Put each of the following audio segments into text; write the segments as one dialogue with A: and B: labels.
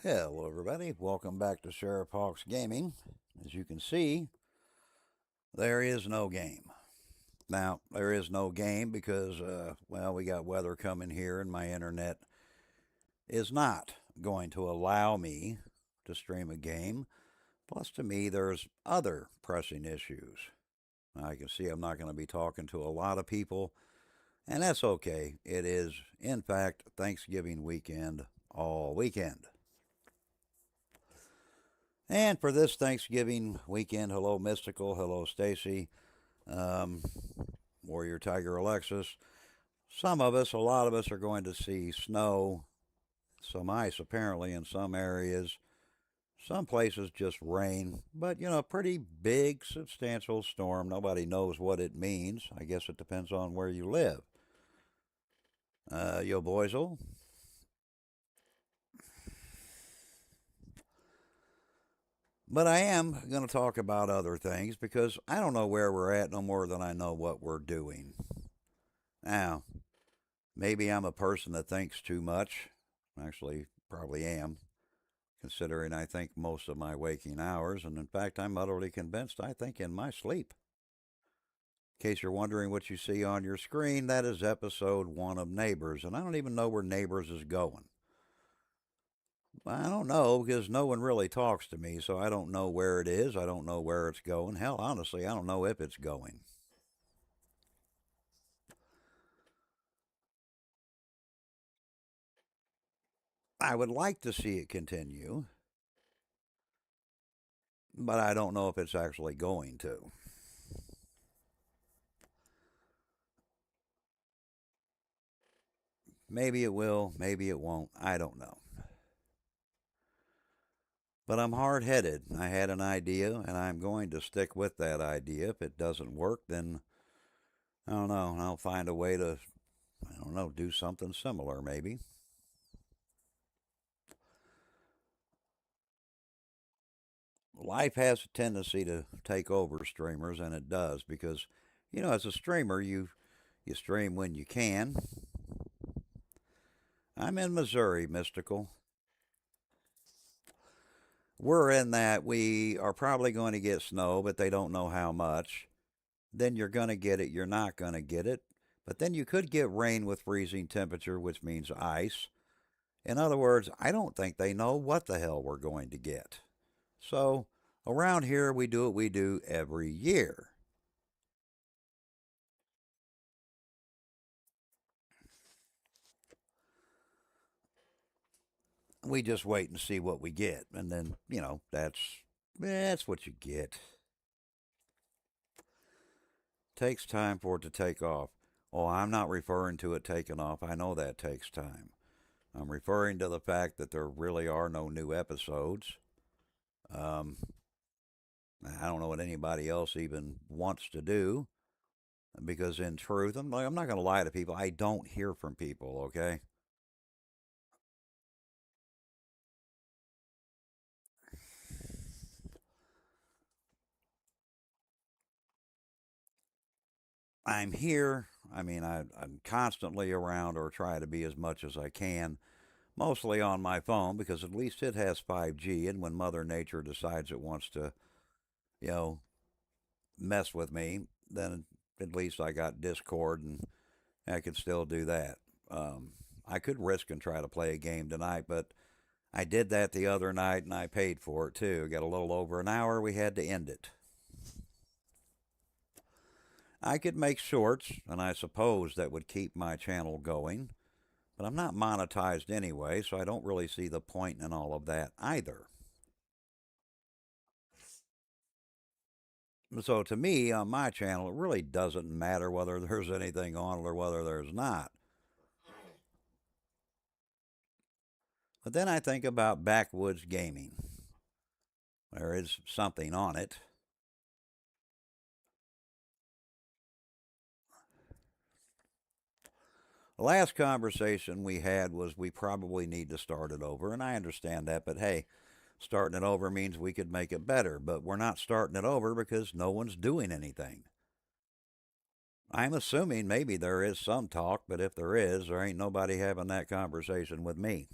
A: Hello, everybody. Welcome back to Sheriff Hawks Gaming. As you can see, there is no game. Now, there is no game because, we got weather coming here and my internet is not going to allow me to stream a game. Plus, to me, there's other pressing issues. I can see I'm not going to be talking to a lot of people, and that's okay. It is, in fact, Thanksgiving weekend all weekend. And for this Thanksgiving weekend, hello Mystical, hello Stacy, um, Warrior Tiger Alexis. Some of us, a lot of us, are going to see snow, some ice apparently in some areas. Some places just rain, but pretty big, substantial storm. Nobody knows what it means. I guess it depends on where you live. Yo, Boysel. But I am going to talk about other things because I don't know where we're at no more than I know what we're doing. Now, maybe I'm a person that thinks too much. Actually, probably am, considering I think most of my waking hours, and in fact, I'm utterly convinced I think in my sleep. In case you're wondering what you see on your screen, that is episode 1 of Neighbors, and I don't even know where Neighbors is going. I don't know because no one really talks to me, so I don't know where it is. I don't know where it's going. Hell, honestly, I don't know if it's going. I would like to see it continue, but I don't know if it's actually going to. Maybe it will, maybe it won't. I don't know. But I'm hard headed. I had an idea, and I'm going to stick with that idea. If it doesn't work, then I don't know. I'll find a way to, I don't know, do something similar maybe. Life has a tendency to take over streamers, and it does because, as a streamer, you stream when you can. I'm in Missouri, Mystical. We're in that we are probably going to get snow, but they don't know how much. Then you're going to get it, you're not going to get it. But then you could get rain with freezing temperature, which means ice. In other words, I don't think they know what the hell we're going to get. So around here, we do what we do every year. We just wait and see what we get. And then, that's what you get. Takes time for it to take off. Oh, I'm not referring to it taking off. I know that takes time. I'm referring to the fact that there really are no new episodes. Um, I don't know what anybody else even wants to do because, in truth, I'm not going to lie to people. I don't hear from people, okay? I'm here. I mean, I'm constantly around or try to be as much as I can, mostly on my phone because at least it has 5G. And when Mother Nature decides it wants to, you know, mess with me, then at least I got Discord and I could still do that. I could risk and try to play a game tonight, but I did that the other night and I paid for it too. Got a little over an hour. We had to end it. I could make shorts, and I suppose that would keep my channel going, but I'm not monetized anyway, so I don't really see the point in all of that either. So to me, on my channel, it really doesn't matter whether there's anything on it or whether there's not. But then I think about Backwoods Gaming. There is something on it. The last conversation we had was we probably need to start it over, and I understand that, but hey, starting it over means we could make it better, but we're not starting it over because no one's doing anything. I'm assuming maybe there is some talk, but if there is, there ain't nobody having that conversation with me.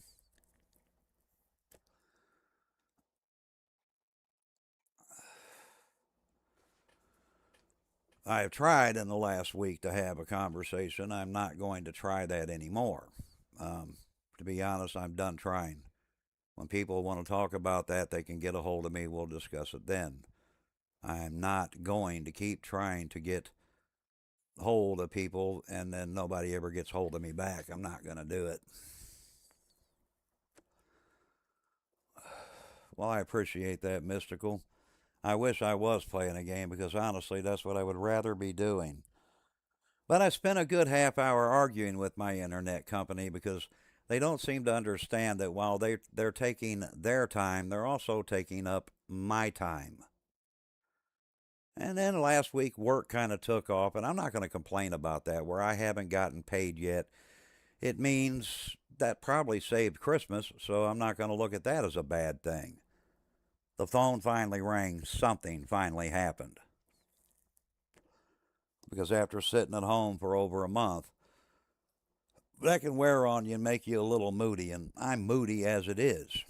A: I have tried in the last week to have a conversation. I'm not going to try that anymore. Um, to be honest, I'm done trying. When people want to talk about that, they can get a hold of me. We'll discuss it then. I'm not going to keep trying to get hold of people and then nobody ever gets hold of me back. I'm not going to do it. Well, I appreciate that, Mystical. I wish I was playing a game because honestly, that's what I would rather be doing. But I spent a good half hour arguing with my internet company because they don't seem to understand that while they're taking their time, they're also taking up my time. And then last week, work kind of took off, and I'm not going to complain about that. Where I haven't gotten paid yet, it means that probably saved Christmas, so I'm not going to look at that as a bad thing. The phone finally rang, something finally happened. Because after sitting at home for over a month, that can wear on you and make you a little moody, and I'm moody as it is.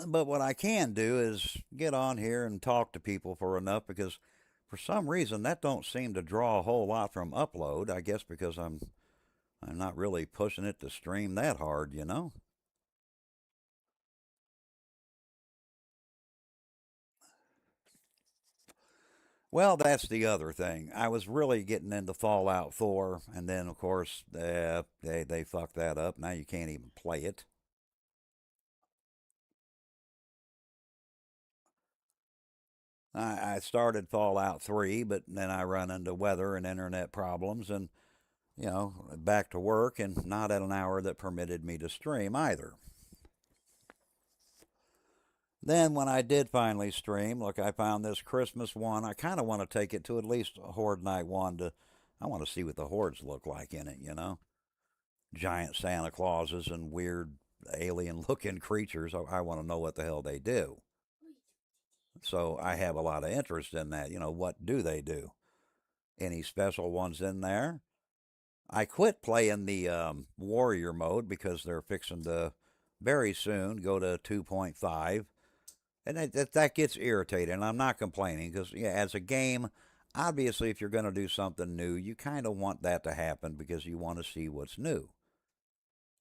A: But what I can do is get on here and talk to people for enough because for some reason that don't seem to draw a whole lot from upload. I guess because I'm not really pushing it to stream that hard, you know. Well, that's the other thing. I was really getting into Fallout 4, and then of course they fucked that up. Now you can't even play it. I started Fallout 3, but then I run into weather and internet problems, and back to work, and not at an hour that permitted me to stream either. Then when I did finally stream, look, I found this Christmas one. I kind of want to take it to at least Horde Night 1 to I want to see what the hordes look like in it. Giant Santa Clauses and weird alien looking creatures. I want to know what the hell they do. So I have a lot of interest in that. What do they do? Any special ones in there? I quit playing the warrior mode because they're fixing to very soon go to 2.5. And that gets irritating. And I'm not complaining because, yeah, as a game, obviously, if you're going to do something new, you kind of want that to happen because you want to see what's new.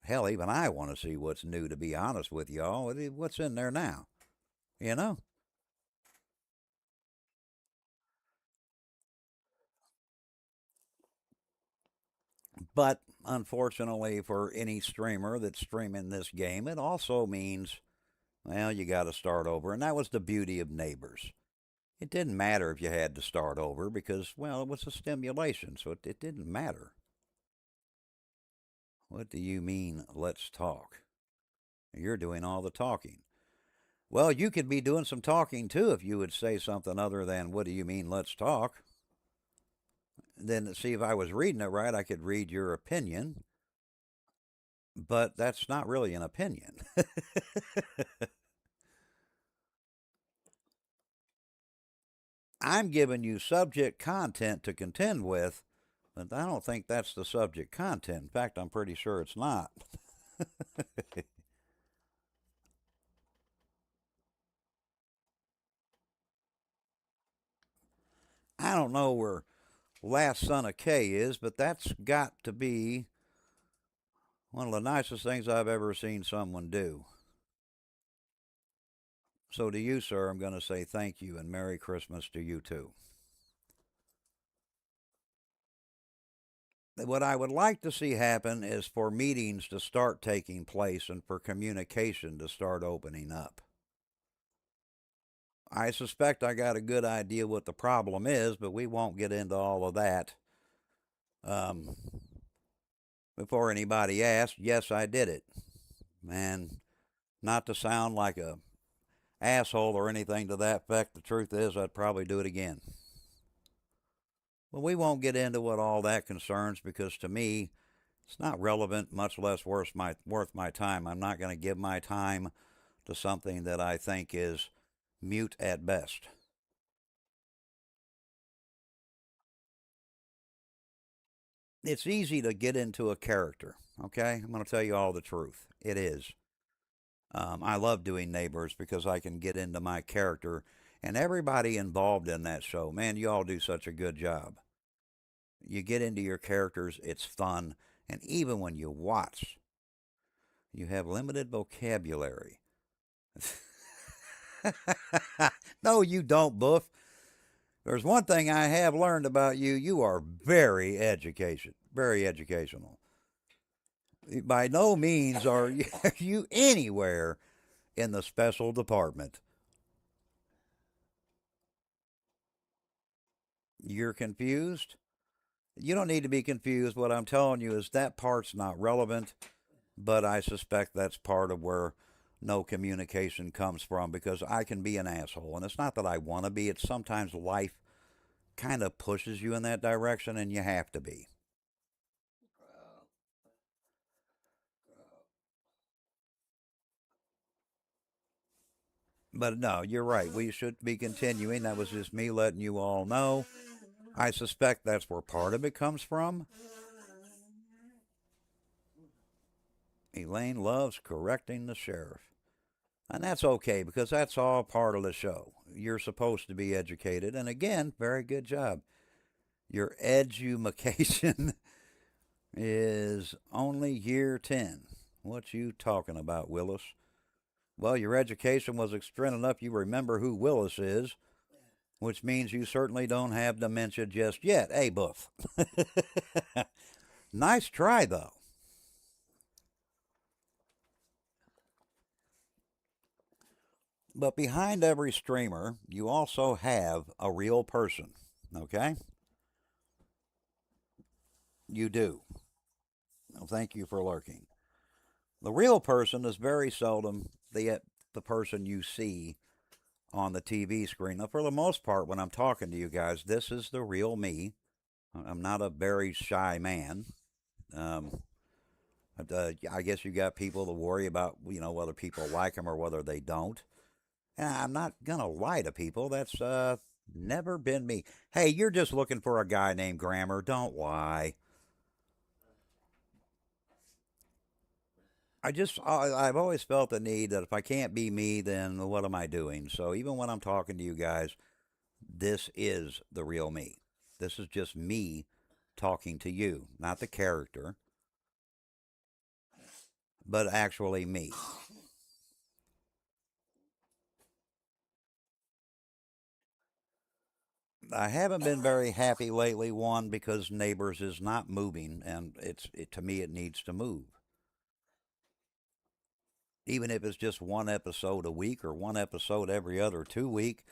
A: Hell, even I want to see what's new, to be honest with y'all. What's in there now? You know? But unfortunately, for any streamer that's streaming this game, it also means, well, you got to start over. And that was the beauty of Neighbors. It didn't matter if you had to start over because, well, it was a stimulation, so it didn't matter. What do you mean, let's talk? You're doing all the talking. Well, you could be doing some talking too if you would say something other than, what do you mean, let's talk? Then see if I was reading it right, I could read your opinion, but that's not really an opinion. I'm giving you subject content to contend with, but I don't think that's the subject content. In fact, I'm pretty sure it's not. I don't know where Last Son of K is, but that's got to be one of the nicest things I've ever seen someone do. So to you, sir, I'm going to say thank you and Merry Christmas to you too. What I would like to see happen is for meetings to start taking place and for communication to start opening up. I suspect I got a good idea what the problem is, but we won't get into all of that. Um, Before anybody asks, yes, I did it. And not to sound like a asshole or anything to that effect, the truth is I'd probably do it again. Well, we won't get into what all that concerns because to me, it's not relevant, much less worth my time. I'm not going to give my time to something that I think is mute at best. It's easy to get into a character, okay? I'm going to tell you all the truth. It is. I love doing Neighbors because I can get into my character, and everybody involved in that show. Man, you all do such a good job. You get into your characters, it's fun, and even when you watch, you have limited vocabulary. No, you don't, Buff. There's one thing I have learned about you. You are very educational. By no means are you anywhere in the special department. You're confused? You don't need to be confused. What I'm telling you is that part's not relevant, but I suspect that's part of where no communication comes from because I can be an asshole. And it's not that I want to be, it's sometimes life kind of pushes you in that direction and you have to be. But no, you're right. We should be continuing. That was just me letting you all know. I suspect that's where part of it comes from. Elaine loves correcting the sheriff. And that's okay because that's all part of the show. You're supposed to be educated. And again, very good job. Your edumacation is only year 10. What you talking about, Willis? Well, your education was extreme enough you remember who Willis is, which means you certainly don't have dementia just yet, eh, Buff? Nice try, though. But behind every streamer, you also have a real person, okay? You do. Well, thank you for lurking. The real person is very seldom the person you see on the TV screen. Now, for the most part, when I'm talking to you guys, this is the real me. I'm not a very shy man. Um, I guess you got people to worry about, whether people like them or whether they don't. And I'm not gonna lie to people. That's never been me. Hey, you're just looking for a guy named Grammar. Don't lie. I've always felt the need that if I can't be me, then what am I doing? So even when I'm talking to you guys, this is the real me. This is just me talking to you, not the character, but actually me. I haven't been very happy lately. One, because Neighbors is not moving, and to me it needs to move. Even if it's just one episode a week or one episode every other 2 week,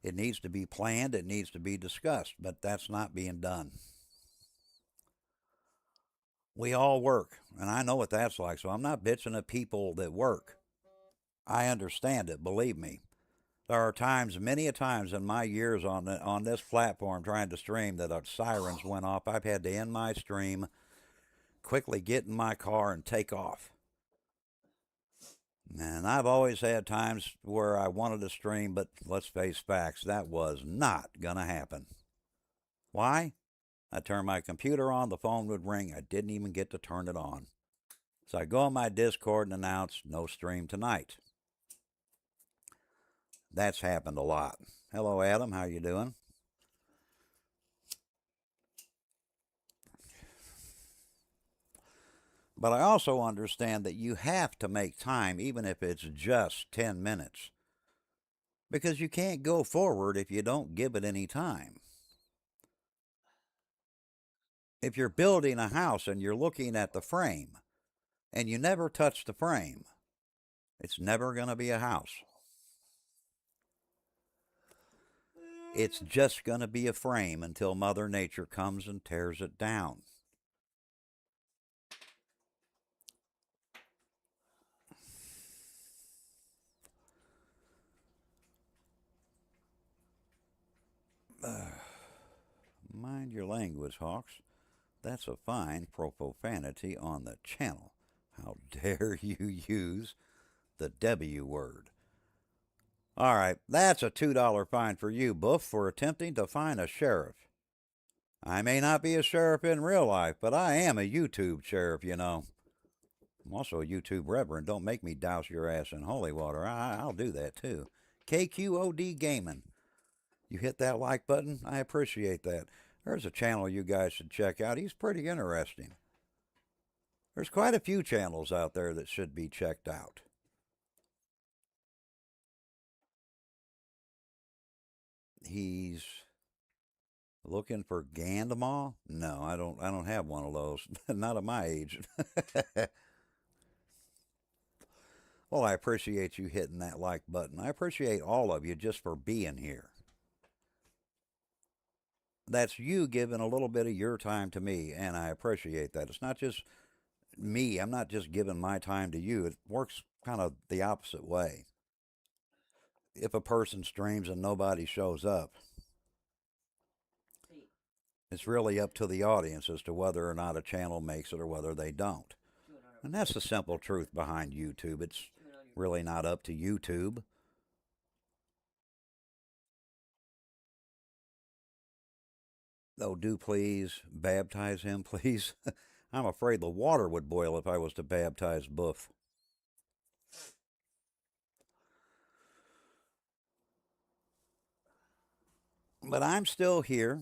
A: it needs to be planned. It needs to be discussed, but that's not being done. We all work, and I know what that's like. So I'm not bitching at people that work. I understand it. Believe me. There are times, many a times in my years on this platform trying to stream that sirens went off. I've had to end my stream, quickly get in my car, and take off. And I've always had times where I wanted to stream, but let's face facts, that was not going to happen. Why? I turned my computer on, the phone would ring. I didn't even get to turn it on. So I go on my Discord and announce no stream tonight. That's happened a lot. Hello, Adam. How you doing? But I also understand that you have to make time, even if it's just 10 minutes, because you can't go forward if you don't give it any time. If you're building a house and you're looking at the frame and you never touch the frame, it's never going to be a house. It's just going to be a frame until Mother Nature comes and tears it down. Mind your language, Hawks. That's a fine profanity on the channel. How dare you use the W word? All right, that's a $2 fine for you, Buff, for attempting to find a sheriff. I may not be a sheriff in real life, but I am a YouTube sheriff, you know. I'm also a YouTube reverend. Don't make me douse your ass in holy water. I'll do that too. KQOD Gaming. You hit that like button? I appreciate that. There's a channel you guys should check out. He's pretty interesting. There's quite a few channels out there that should be checked out. He's looking for Gandamah? No, I don't have one of those. Not at my age. Well, I appreciate you hitting that like button. I appreciate all of you just for being here. That's you giving a little bit of your time to me, and I appreciate that. It's not just me. I'm not just giving my time to you. It works kind of the opposite way. If a person streams and nobody shows up, it's really up to the audience as to whether or not a channel makes it or whether they don't. And that's the simple truth behind YouTube. It's really not up to YouTube. Oh, do please baptize him, please. I'm afraid the water would boil if I was to baptize Buff. But I'm still here.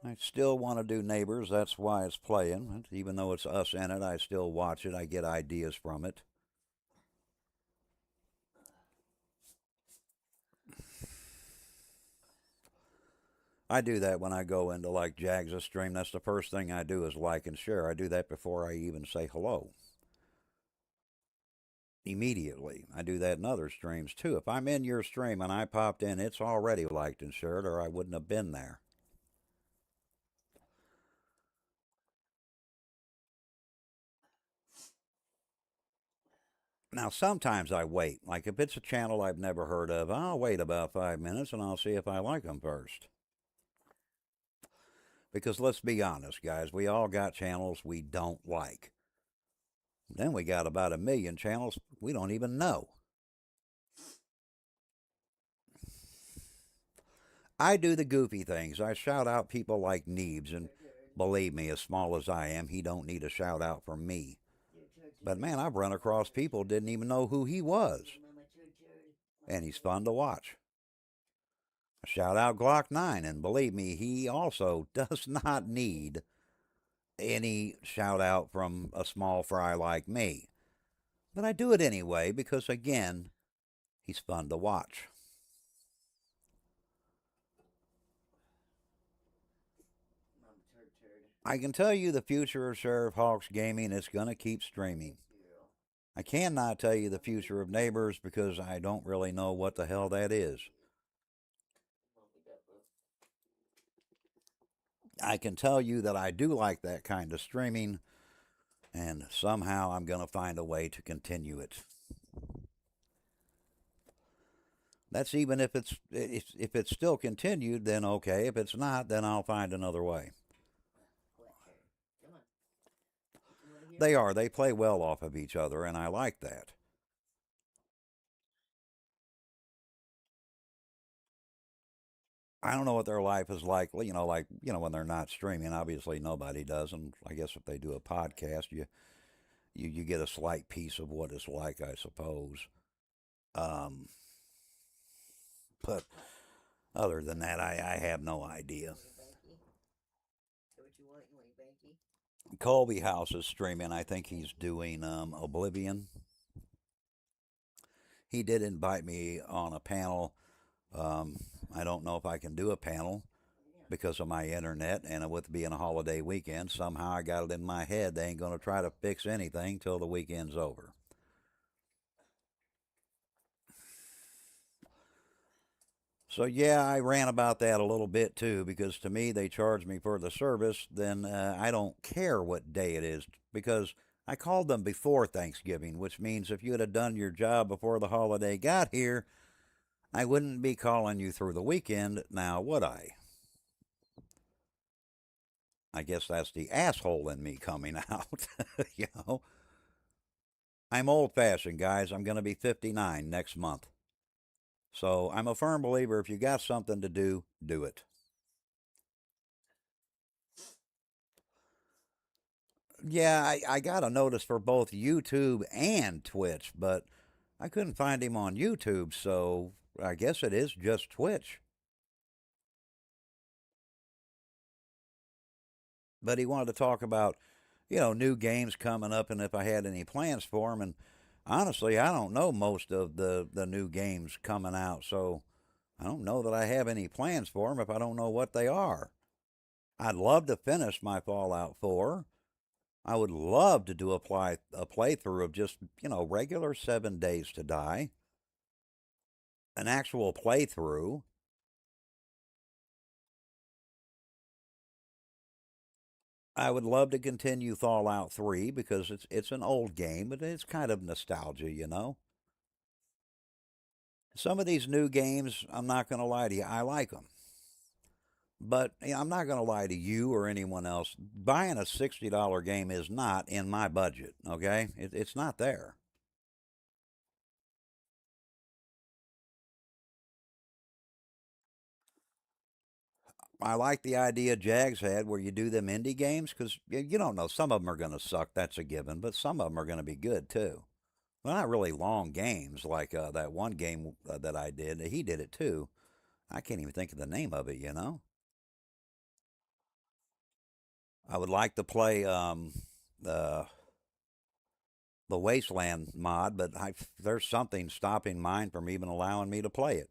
A: I still want to do Neighbors. That's why it's playing. Even though it's us in it, I still watch it. I get ideas from it. I do that when I go into like Jags' stream. That's the first thing I do is like and share. I do that before I even say hello. Immediately. I do that in other streams too. If I'm in your stream and I popped in, it's already liked and shared, or I wouldn't have been there. Now, sometimes I wait. Like if it's a channel I've never heard of, I'll wait about 5 minutes and I'll see if I like them first. Because let's be honest, guys, we all got channels we don't like. Then we got about 1 million channels we don't even know. I do the goofy things. I shout out people like Neebs, and believe me, as small as I am, he don't need a shout out from me. But man, I've run across people didn't even know who he was. And he's fun to watch. Shout out Glock 9, and believe me, he also does not need any shout out from a small fry like me. But I do it anyway because, again, he's fun to watch. I can tell you the future of Sheriff Hawks Gaming is going to keep streaming. I cannot tell you the future of Neighbors because I don't really know what the hell that is. I can tell you that I do like that kind of streaming, and somehow I'm going to find a way to continue it. That's even if it's still continued, then okay. If it's not, then I'll find another way. They are. They play well off of each other, and I like that. I don't know what their life is like, when they're not streaming. Obviously, nobody does, and I guess if they do a podcast, you get a slight piece of what it's like, I suppose. Um, but other than that, I have no idea. Colby House is streaming. I think he's doing Oblivion. He did invite me on a panel. I don't know if I can do a panel because of my internet, and with being a holiday weekend, somehow I got it in my head they ain't going to try to fix anything till the weekend's over. So yeah, I ran about that a little bit too because to me they charge me for the service. Then I don't care what day it is because I called them before Thanksgiving, which means if you had done your job before the holiday got here, I wouldn't be calling you through the weekend now, would I? I guess that's the asshole in me coming out. you know, I'm old fashioned, guys. I'm going to be 59 next month. So I'm a firm believer if you got something to do, do it. Yeah, I got a notice for both YouTube and Twitch, but I couldn't find him on YouTube, so I guess it is just Twitch. But he wanted to talk about, new games coming up and if I had any plans for them. And honestly, I don't know most of the new games coming out, so I don't know that I have any plans for them if I don't know what they are. I'd love to finish my Fallout 4. I would love to do a playthrough of just, regular 7 Days to Die, an actual playthrough. I would love to continue Fallout 3 because it's an old game, but it's kind of nostalgia. Some of these new games, I'm not going to lie to you, I like them. But I'm not going to lie to you or anyone else. Buying a $60 game is not in my budget, okay? It's not there. I like the idea Jags had where you do them indie games because you don't know. Some of them are going to suck, that's a given, but some of them are going to be good too. Well, not really long games like that one game that I did. He did it too. I can't even think of the name of it. I would like to play the Wasteland mod, but there's something stopping mine from even allowing me to play it.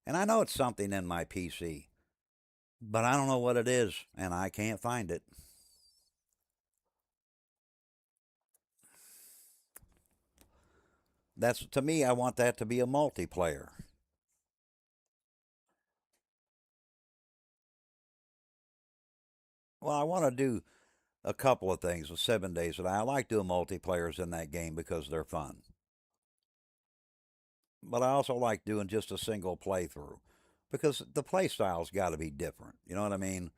A: And I know it's something in my PC, but I don't know what it is, and I can't find it. That's to me. I want that to be a multiplayer. Well, I want to do a couple of things with 7 Days, and I like doing multiplayers in that game because they're fun. But I also like doing just a single playthrough because the play style's got to be different. You know what I mean?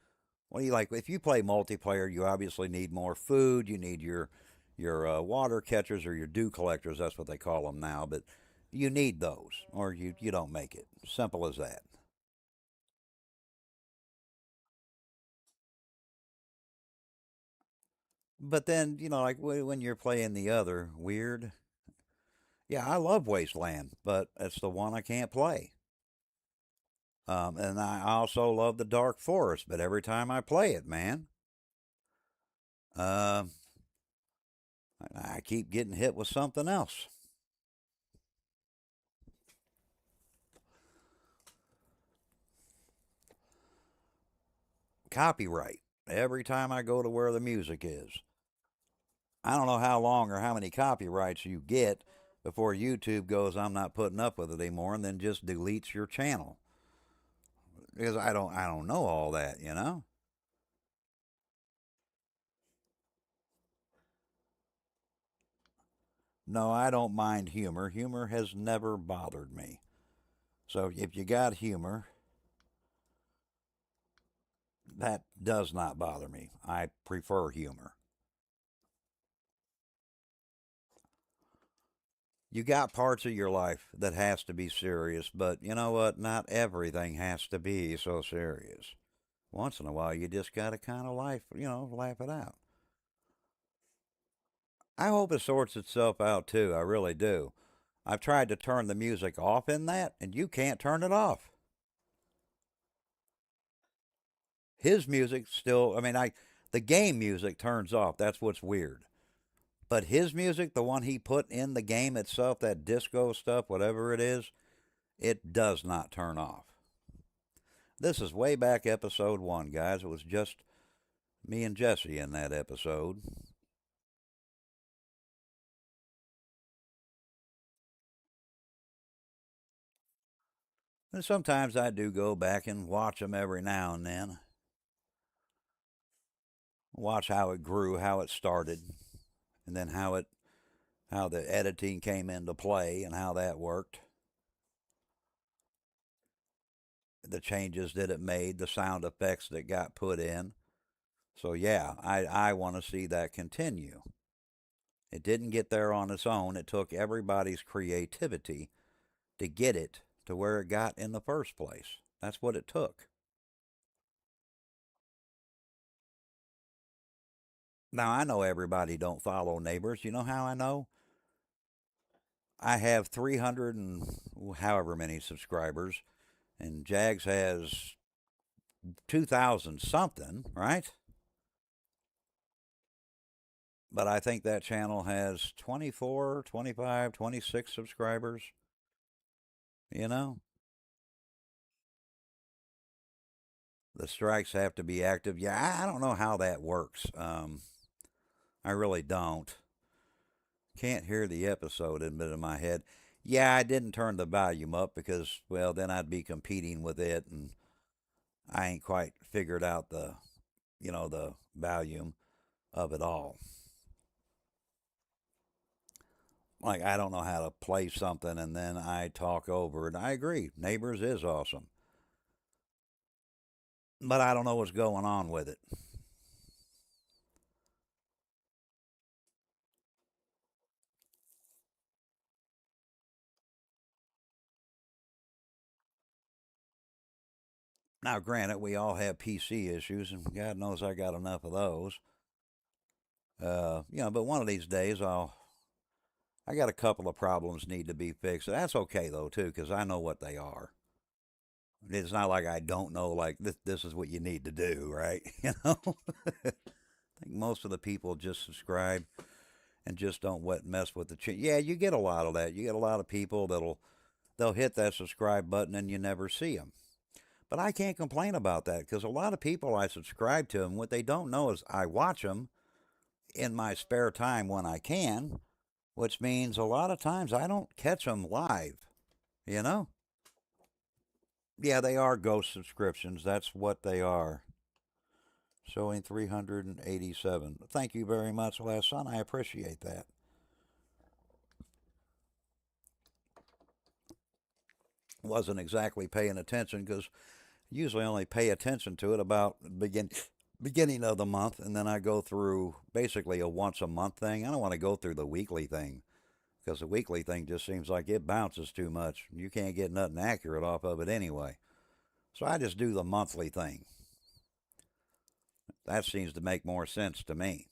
A: What do you like? If you play multiplayer, you obviously need more food. You need your water catchers or your dew collectors. That's what they call them now. But you need those, or you don't make it. Simple as that. But then like when you're playing the other weird, yeah, I love Wasteland, but it's the one I can't play. And I also love the Dark Forest, but every time I play it, man, uh, I keep getting hit with something else. Copyright. Every time I go to where the music is, I don't know how long or how many copyrights you get before YouTube goes, I'm not putting up with it anymore, and then just deletes your channel because I don't know all that. No, I don't mind humor. Humor has never bothered me. So if you got humor, that does not bother me. I prefer humor. You got parts of your life that has to be serious, but you know what? Not everything has to be so serious. Once in a while, you just got to kind of laugh it out. I hope it sorts itself out too. I really do. I've tried to turn the music off in that, and you can't turn it off. His music still, I mean, the game music turns off. That's what's weird. But his music, the one he put in the game itself, that disco stuff, whatever it is, it does not turn off. This is way back episode 1, guys. It was just me and Jesse in that episode. And sometimes I do go back and watch them every now and then. Watch how it grew, how it started, and then how the editing came into play and how that worked. The changes that it made, the sound effects that got put in. So yeah, I want to see that continue. It didn't get there on its own. It took everybody's creativity to get it to where it got in the first place. That's what it took. Now, I know everybody don't follow neighbors. You know how I know? I have 300 and however many subscribers, and Jags has 2,000 something, right? But I think that channel has 24, 25, 26 subscribers, you know? The strikes have to be active. Yeah, I don't know how that works. I really don't. Can't hear the episode in my head. Yeah, I didn't turn the volume up because, well, then I'd be competing with it, and I ain't quite figured out the volume of it all. Like, I don't know how to play something and then I talk over it. I agree. Neighbors is awesome. But I don't know what's going on with it. Now, granted, we all have PC issues, and God knows I got enough of those. But one of these days I got a couple of problems need to be fixed. That's okay though too, because I know what they are. It's not like I don't know. Like this is what you need to do, right? I think most of the people just subscribe and just don't mess with the Yeah, you get a lot of that. You get a lot of people they'll hit that subscribe button and you never see them. But I can't complain about that because a lot of people I subscribe to them. What they don't know is I watch them in my spare time when I can, which means a lot of times I don't catch them live. You know? Yeah, they are ghost subscriptions. That's what they are. Showing 387. Thank you very much, last son. I appreciate that. Wasn't exactly paying attention because usually only pay attention to it about beginning of the month, and then I go through basically a once a month thing. I don't want to go through the weekly thing because the weekly thing just seems like it bounces too much. You can't get nothing accurate off of it anyway. So I just do the monthly thing. That seems to make more sense to me.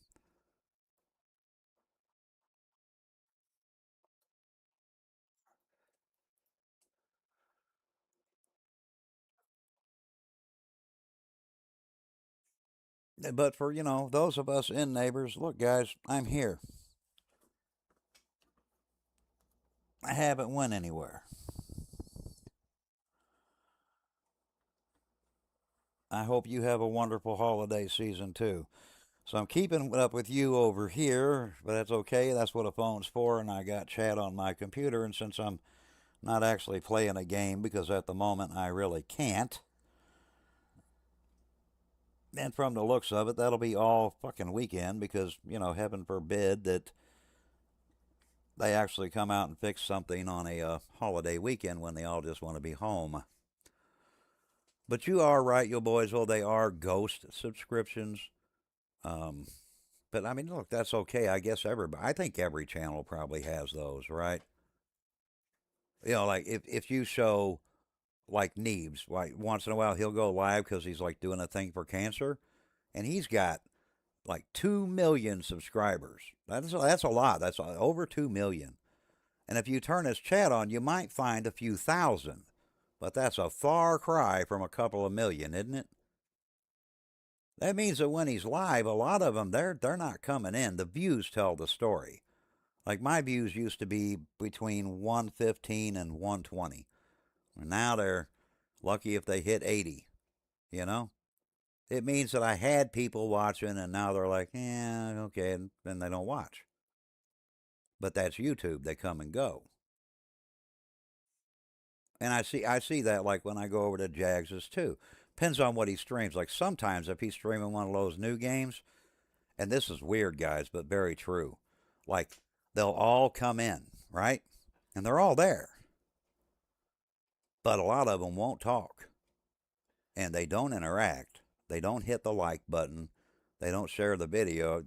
A: But for, those of us in neighbors, look, guys, I'm here. I haven't went anywhere. I hope you have a wonderful holiday season too. So I'm keeping up with you over here, but that's okay. That's what a phone's for, and I got chat on my computer. And since I'm not actually playing a game because at the moment I really can't, and from the looks of it, that'll be all fucking weekend because, heaven forbid that they actually come out and fix something on a holiday weekend when they all just want to be home. But you are right, you boys. Well, they are ghost subscriptions. Um, but I mean, look, that's okay. I guess everybody. I think every channel probably has those, right? Like if you show like Neebs, like once in a while he'll go live because he's like doing a thing for cancer, and he's got like 2 million subscribers. That's a lot. That's over 2 million. And if you turn his chat on, you might find a few thousand, but that's a far cry from a couple of million, isn't it? That means that when he's live, a lot of them they're not coming in. The views tell the story. Like my views used to be between 115 and 120. Now they're lucky if they hit 80, you know? It means that I had people watching and now they're like, yeah, okay, and then they don't watch. But that's YouTube. They come and go. And I see that like when I go over to Jags's too. Depends on what he streams. Like sometimes if he's streaming one of those new games, and this is weird, guys, but very true. Like they'll all come in, right? And they're all there. But a lot of them won't talk. And they don't interact. They don't hit the like button. They don't share the video.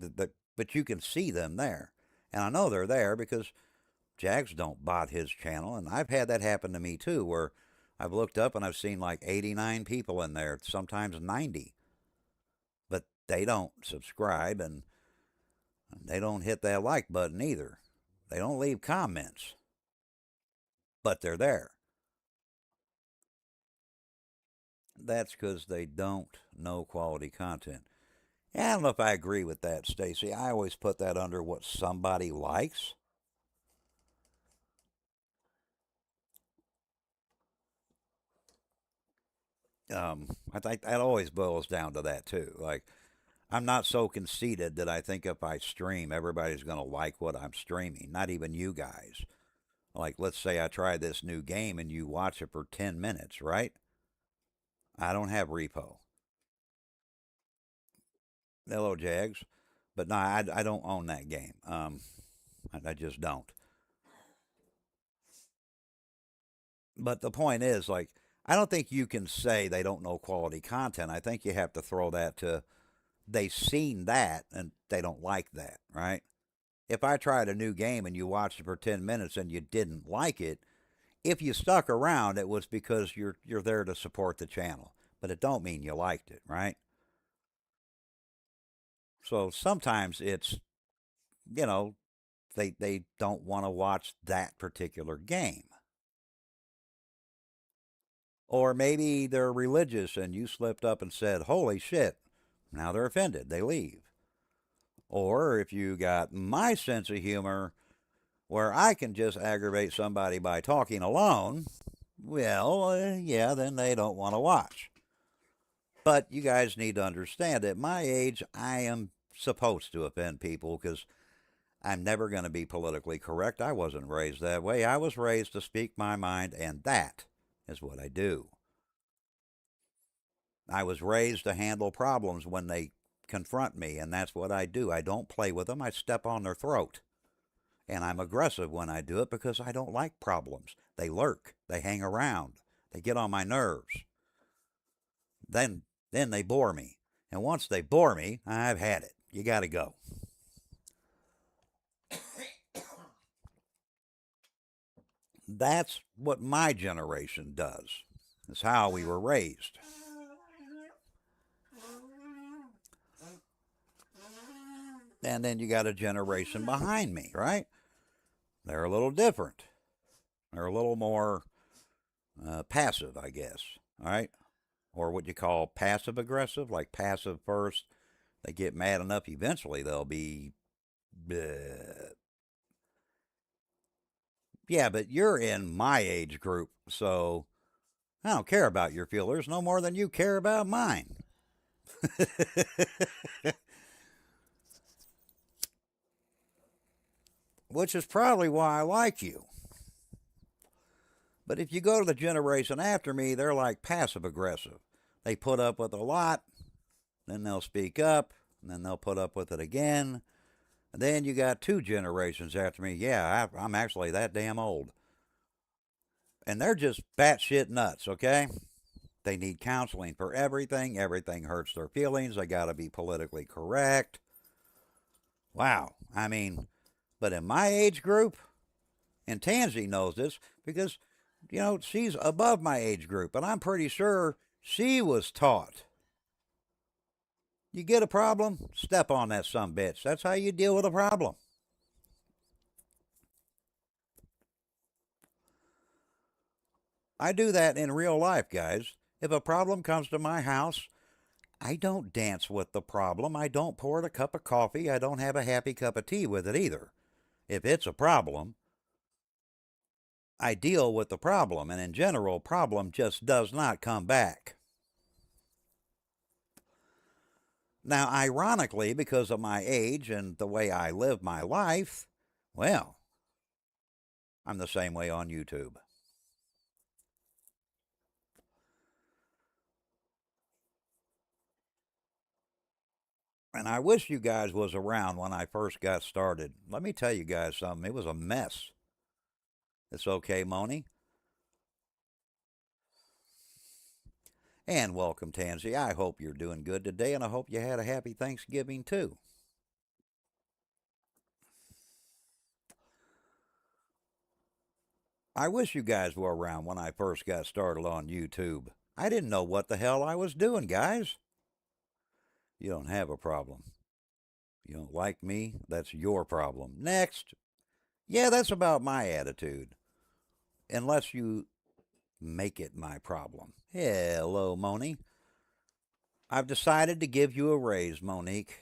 A: But you can see them there. And I know they're there because Jags don't bot his channel. And I've had that happen to me too, where I've looked up and I've seen like 89 people in there, sometimes 90. But they don't subscribe. And They don't hit that like button either. They don't leave comments, but they're there. That's because they don't know quality content. Yeah, I don't know if I agree with that, Stacy. I always put that under what somebody likes. I think that always boils down to that too. Like, I'm not so conceited that I think if I stream, everybody's going to like what I'm streaming. Not even you guys. Like, let's say I try this new game and you watch it for 10 minutes, right? I don't have repo. Hello, Jags. But no, I don't own that game. I just don't. But the point is, like, I don't think you can say they don't know quality content. I think you have to throw that to they seen that and they don't like that, right? If I tried a new game and you watched it for 10 minutes and you didn't like it, if you stuck around, it was because you're there to support the channel. But it don't mean you liked it, right? So sometimes it's, you know, they don't want to watch that particular game. Or maybe they're religious and you slipped up and said, "Holy shit." Now they're offended. They leave. Or if you got my sense of humor where I can just aggravate somebody by talking alone, well, yeah, then they don't want to watch. But you guys need to understand at my age, I am supposed to offend people because I'm never going to be politically correct. I wasn't raised that way. I was raised to speak my mind, and that is what I do. I was raised to handle problems when they confront me, and that's what I do. I don't play with them, I step on their throat. And I'm aggressive when I do it because I don't like problems. They lurk, they hang around, they get on my nerves. Then they bore me. And once they bore me, I've had it. You got to go. That's what my generation does. It's how we were raised. And then you got a generation behind me, right? They're a little different. They're a little more passive, I guess. All right? Or what you call passive aggressive, like passive first. They get mad enough, eventually they'll be. Yeah, but you're in my age group, so I don't care about your feelers no more than you care about mine. Which is probably why I like you. But if you go to the generation after me, they're like passive aggressive. They put up with a lot, then they'll speak up, and then they'll put up with it again. And then you got two generations after me. Yeah, I'm actually that damn old. And they're just batshit nuts, okay? They need counseling for everything. Everything hurts their feelings. They got to be politically correct. Wow. I mean, but in my age group, and Tansy knows this because, she's above my age group, and I'm pretty sure she was taught. You get a problem, step on that sumbitch. That's how you deal with a problem. I do that in real life, guys. If a problem comes to my house, I don't dance with the problem. I don't pour it a cup of coffee. I don't have a happy cup of tea with it either. If it's a problem, I deal with the problem, and in general, problem just does not come back. Now, ironically, because of my age and the way I live my life, well, I'm the same way on YouTube. And I wish you guys was around when I first got started. Let me tell you guys something. It was a mess. It's okay, Moni. And welcome, Tansy. I hope you're doing good today, and I hope you had a happy Thanksgiving too. I wish you guys were around when I first got started on YouTube. I didn't know what the hell I was doing, guys. You don't have a problem. You don't like me? That's your problem. Next. Yeah, that's about my attitude. Unless you make it my problem. Hello, Moni. I've decided to give you a raise, Monique.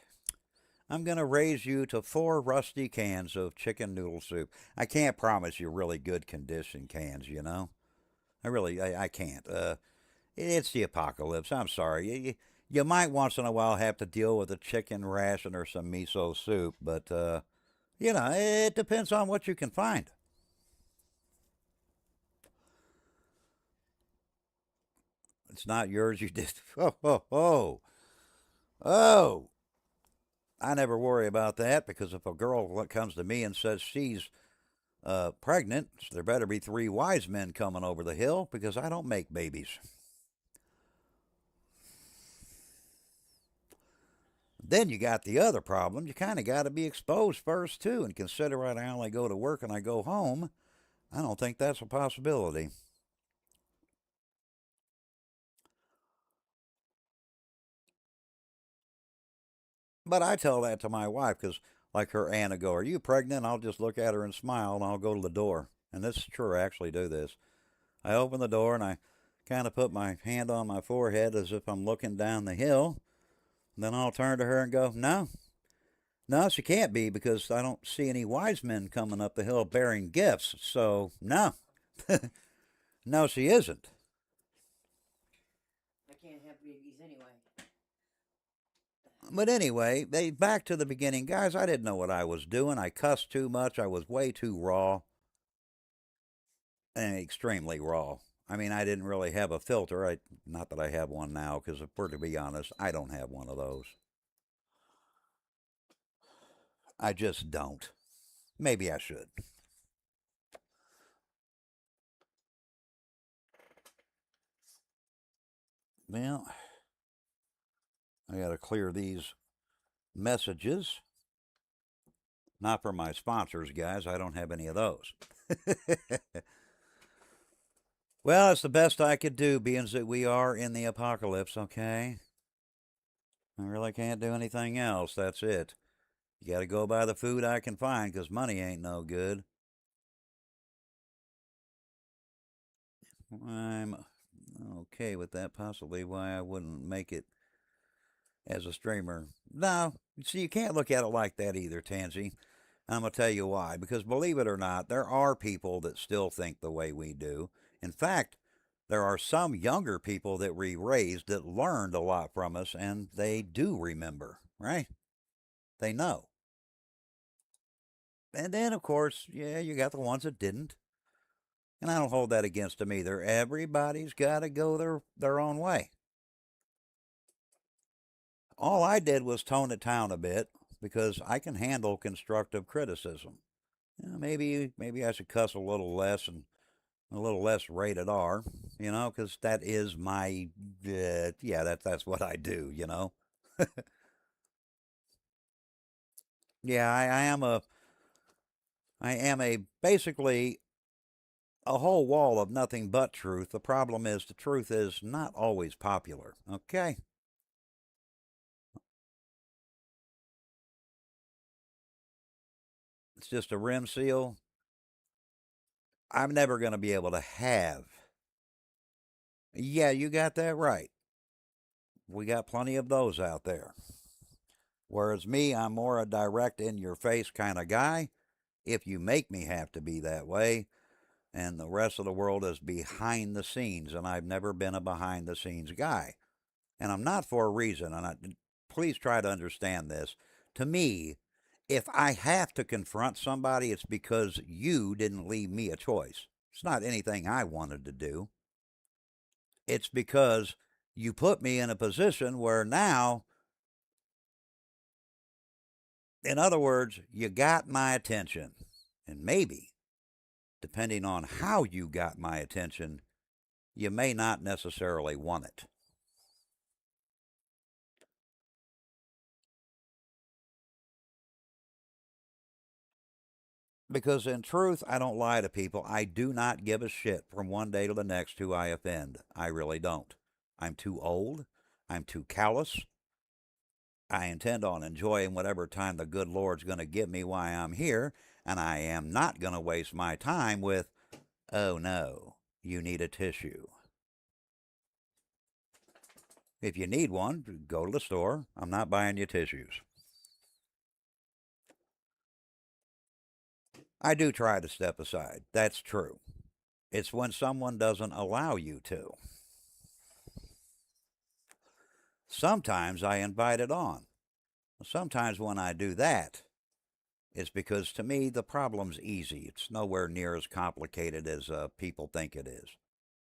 A: I'm going to raise you to 4 rusty cans of chicken noodle soup. I can't promise you really good condition cans, you know? I can't. It's the apocalypse. I'm sorry. You might once in a while have to deal with a chicken ration or some miso soup, but, it depends on what you can find. It's not yours. You did. Oh, oh, oh. Oh. I never worry about that because if a girl comes to me and says she's pregnant, there better be 3 wise men coming over the hill because I don't make babies. Then you got the other problem. You kind of got to be exposed first, too, and consider I only go to work and I go home. I don't think that's a possibility. But I tell that to my wife because, like her aunt will go, "Are you pregnant?" I'll just look at her and smile and I'll go to the door. And this is true, I actually do this. I open the door and I kind of put my hand on my forehead as if I'm looking down the hill. And then I'll turn to her and go, "No, no, she can't be because I don't see any wise men coming up the hill bearing gifts. So, no, no, she isn't."
B: I can't have babies anyway.
A: But anyway, back to the beginning. Guys, I didn't know what I was doing. I cussed too much. I was way too raw and extremely raw. I mean, I didn't really have a filter. Not that I have one now, because if we're to be honest, I don't have one of those. I just don't. Maybe I should. Well, I got to clear these messages. Not for my sponsors, guys. I don't have any of those. Well, it's the best I could do, being that we are in the apocalypse, okay? I really can't do anything else. That's it. You got to go by the food I can find because money ain't no good. I'm okay with that. Possibly why I wouldn't make it as a streamer. No, see, you can't look at it like that either, Tansy. I'm going to tell you why. Because believe it or not, there are people that still think the way we do. In fact, there are some younger people that we raised that learned a lot from us and they do remember, right? They know. And then, of course, yeah, you got the ones that didn't. And I don't hold that against them either. Everybody's got to go their own way. All I did was tone it down a bit because I can handle constructive criticism. Maybe I should cuss a little less and a little less rated R, because that is my, yeah, that's what I do, Yeah, I am a basically a whole wall of nothing but truth. The problem is the truth is not always popular. Okay, it's just a rim seal. I'm never going to be able to have. Yeah, you got that right. We got plenty of those out there. Whereas me, I'm more a direct in your face kind of guy. If you make me have to be that way, and the rest of the world is behind the scenes, and I've never been a behind the scenes guy. And I'm not for a reason, please try to understand this. To me, if I have to confront somebody, it's because you didn't leave me a choice. It's not anything I wanted to do. It's because you put me in a position where now, in other words, you got my attention. And maybe, depending on how you got my attention, you may not necessarily want it. Because in truth, I don't lie to people. I do not give a shit from one day to the next who I offend. I really don't. I'm too old. I'm too callous. I intend on enjoying whatever time the good Lord's going to give me while I'm here, and I am not going to waste my time with, oh no, you need a tissue. If you need one, go to the store. I'm not buying you tissues. I do try to step aside. That's true. It's when someone doesn't allow you to. Sometimes I invite it on. Sometimes when I do that, it's because to me the problem's easy. It's nowhere near as complicated as people think it is.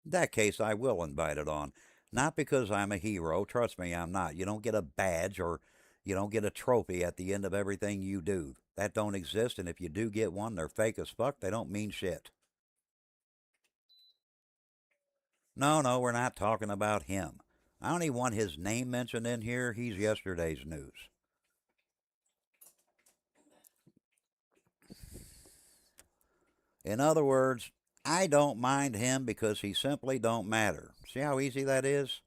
A: In that case, I will invite it on. Not because I'm a hero. Trust me, I'm not. You don't get a badge or you don't get a trophy at the end of everything you do. That don't exist, and if you do get one, they're fake as fuck. They don't mean shit. No, no, we're not talking about him. I don't even want his name mentioned in here. He's yesterday's news. In other words, I don't mind him because he simply don't matter. See how easy that is?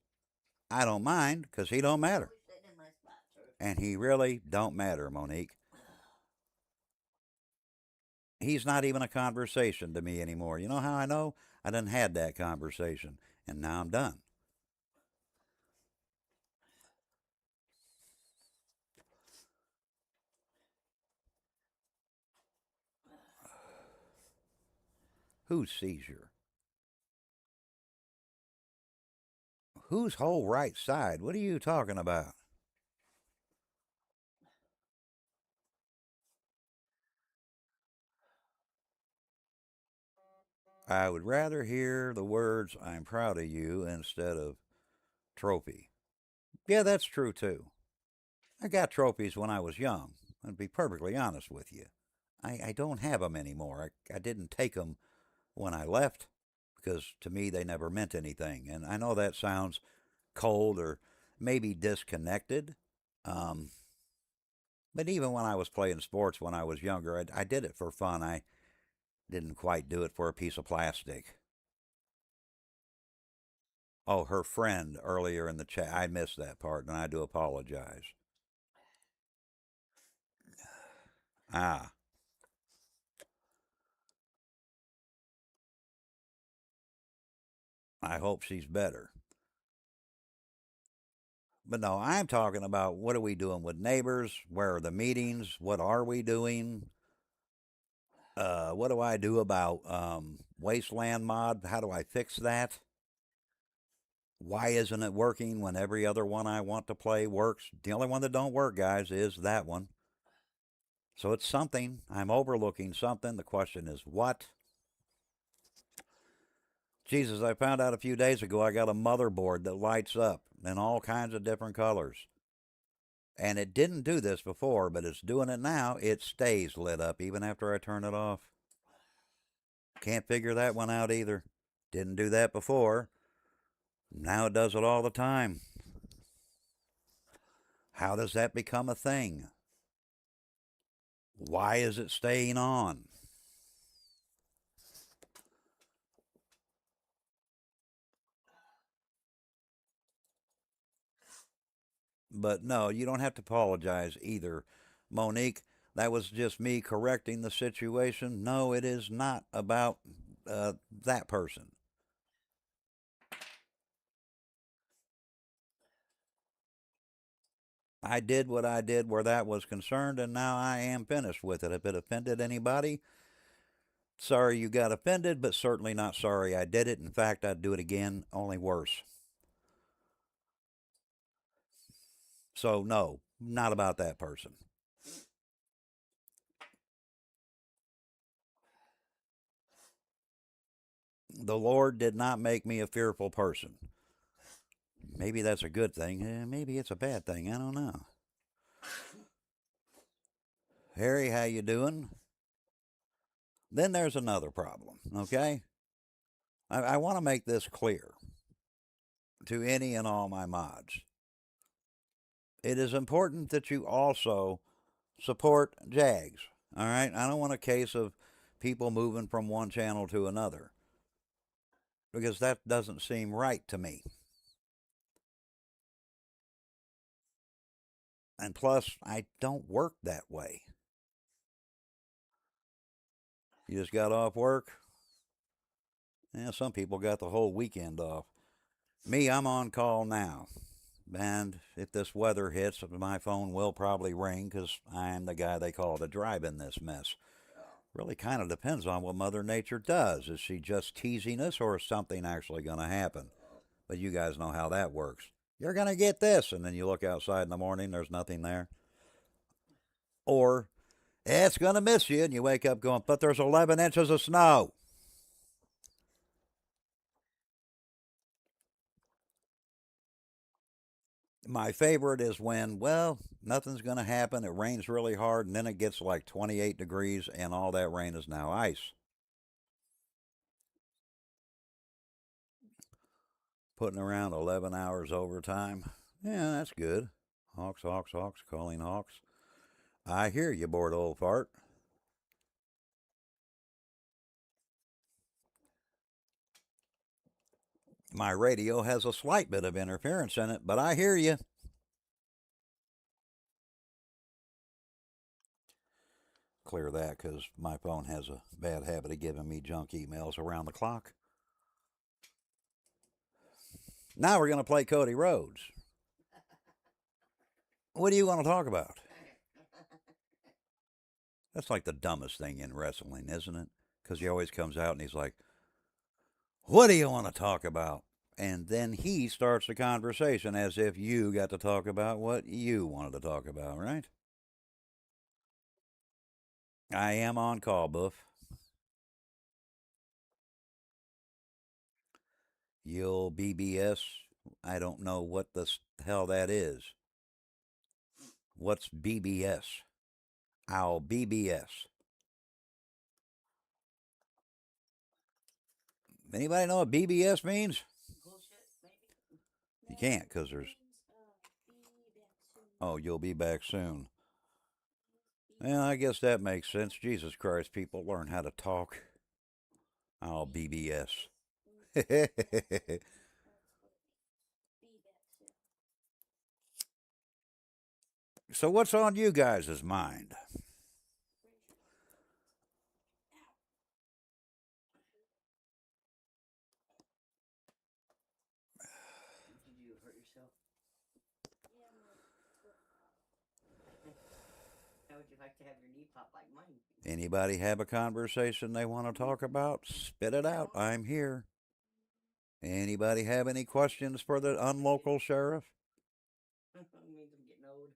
A: I don't mind because he don't matter. And he really don't matter, Monique. He's not even a conversation to me anymore. You know how I know? I done had that conversation, and now I'm done. Whose seizure? Whose whole right side? What are you talking about? I would rather hear the words, I'm proud of you, instead of trophy. Yeah, that's true too. I got trophies when I was young. I'll be perfectly honest with you. I don't have them anymore. I didn't take them when I left because to me they never meant anything. And I know that sounds cold or maybe disconnected. Um, but even when I was playing sports when I was younger, I did it for fun. I didn't quite do it for a piece of plastic. Oh, her friend earlier in the chat. I missed that part, and I do apologize. Ah, I hope she's better. But no, I'm talking about what are we doing with neighbors? Where are the meetings? What are we doing? What do I do about wasteland mod? How do I fix that? Why isn't it working when every other one I want to play works? The only one that don't work, guys, is that one. So it's something. I'm overlooking something. The question is what? Jesus, I found out a few days ago I got a motherboard that lights up in all kinds of different colors. And it didn't do this before, but it's doing it now. It stays lit up even after I turn it off. Can't figure that one out either. Didn't do that before. Now it does it all the time. How does that become a thing? Why is it staying on? But no, you don't have to apologize either, Monique. That was just me correcting the situation. No, it is not about that person. I did what I did where that was concerned, and now I am finished with it. If it offended anybody, sorry you got offended, but certainly not sorry I did it. In fact, I'd do it again, only worse. So, no, not about that person. The Lord did not make me a fearful person. Maybe that's a good thing. Maybe it's a bad thing. I don't know. Harry, how you doing? Then there's another problem, okay? I want to make this clear to any and all my mods. It is important that you also support Jags, all right? I don't want a case of people moving from one channel to another because that doesn't seem right to me. And plus, I don't work that way. You just got off work? Yeah, some people got the whole weekend off. Me, I'm on call now. And if this weather hits, my phone will probably ring because I'm the guy they call to drive in this mess. Really kind of depends on what Mother Nature does. Is she just teasing us or is something actually going to happen? But you guys know how that works. You're going to get this. And then you look outside in the morning, there's nothing there. Or it's going to miss you and you wake up going, but there's 11 inches of snow. My favorite is when, well, nothing's going to happen. It rains really hard, and then it gets like 28 degrees, and all that rain is now ice. Putting around 11 hours overtime. Yeah, that's good. Hawks, hawks, hawks, calling hawks. I hear you, bored old fart. My radio has a slight bit of interference in it, but I hear you. Clear that because my phone has a bad habit of giving me junk emails around the clock. Now we're going to play Cody Rhodes. What do you want to talk about? That's like the dumbest thing in wrestling, isn't it? Because he always comes out and he's like, what do you want to talk about? And then he starts the conversation as if you got to talk about what you wanted to talk about, right? I am on call, Buff. You'll BBS. I don't know what the hell that is. What's BBS? I'll BBS. Anybody know what BBS means? You can't because there's. Oh, you'll be back soon. Well, I guess that makes sense. Jesus Christ, people learn how to talk. I'll BBS. So, what's on you guys' mind?
B: Did you hurt yourself? How would you like to have your knee pop like mine?
A: Anybody have a conversation they want to talk about? Spit it out. I'm here. Anybody have any questions for the unlocal sheriff?
B: It means I'm getting old.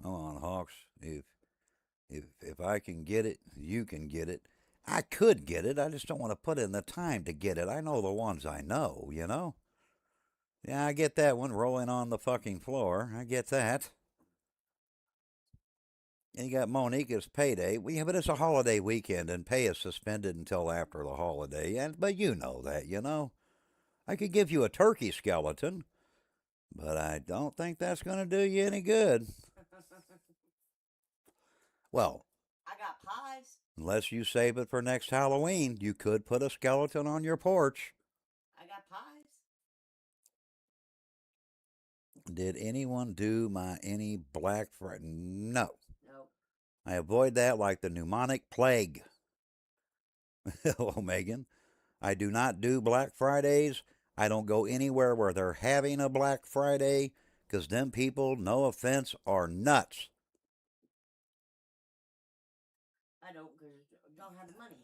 A: Come on, Hawks. If I can get it, you can get it. I could get it. I just don't want to put in the time to get it. I know the ones I know, you know? Yeah, I get that one rolling on the fucking floor. I get that. And you got Monica's payday. Well, yeah, but it's a holiday weekend and pay is suspended until after the holiday. But you know that, you know? I could give you a turkey skeleton, but I don't think that's going to do you any good. Well,
B: I got pies.
A: unless you save it for next Halloween, you could put a skeleton on your porch.
B: I got pies.
A: Did anyone do any Black Friday? No.
B: Nope.
A: I avoid that like the pneumonic plague. Hello, Megan. I do not do Black Fridays. I don't go anywhere where they're having a Black Friday because them people, no offense, are nuts.
B: I don't because I don't have the money.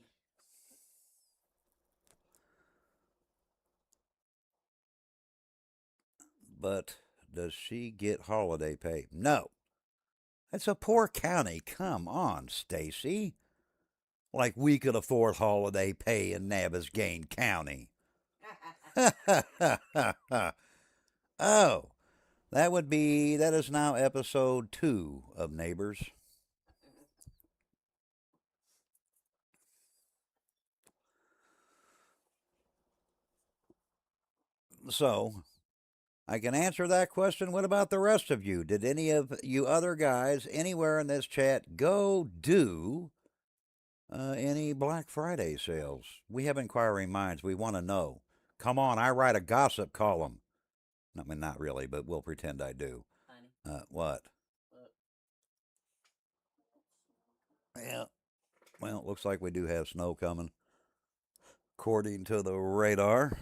A: But does she get holiday pay? No. That's a poor county. Come on, Stacy. Like we could afford holiday pay in Nabasgain County. Oh, that is now episode 2 of Neighbors. So, I can answer that question. What about the rest of you? Did any of you other guys anywhere in this chat go do any Black Friday sales? We have inquiring minds. We want to know Come on, I write a gossip column. I mean, not really, but we'll pretend I do.
B: Honey,
A: What?
B: look.
A: Yeah. Well, it looks like we do have snow coming, according to the radar.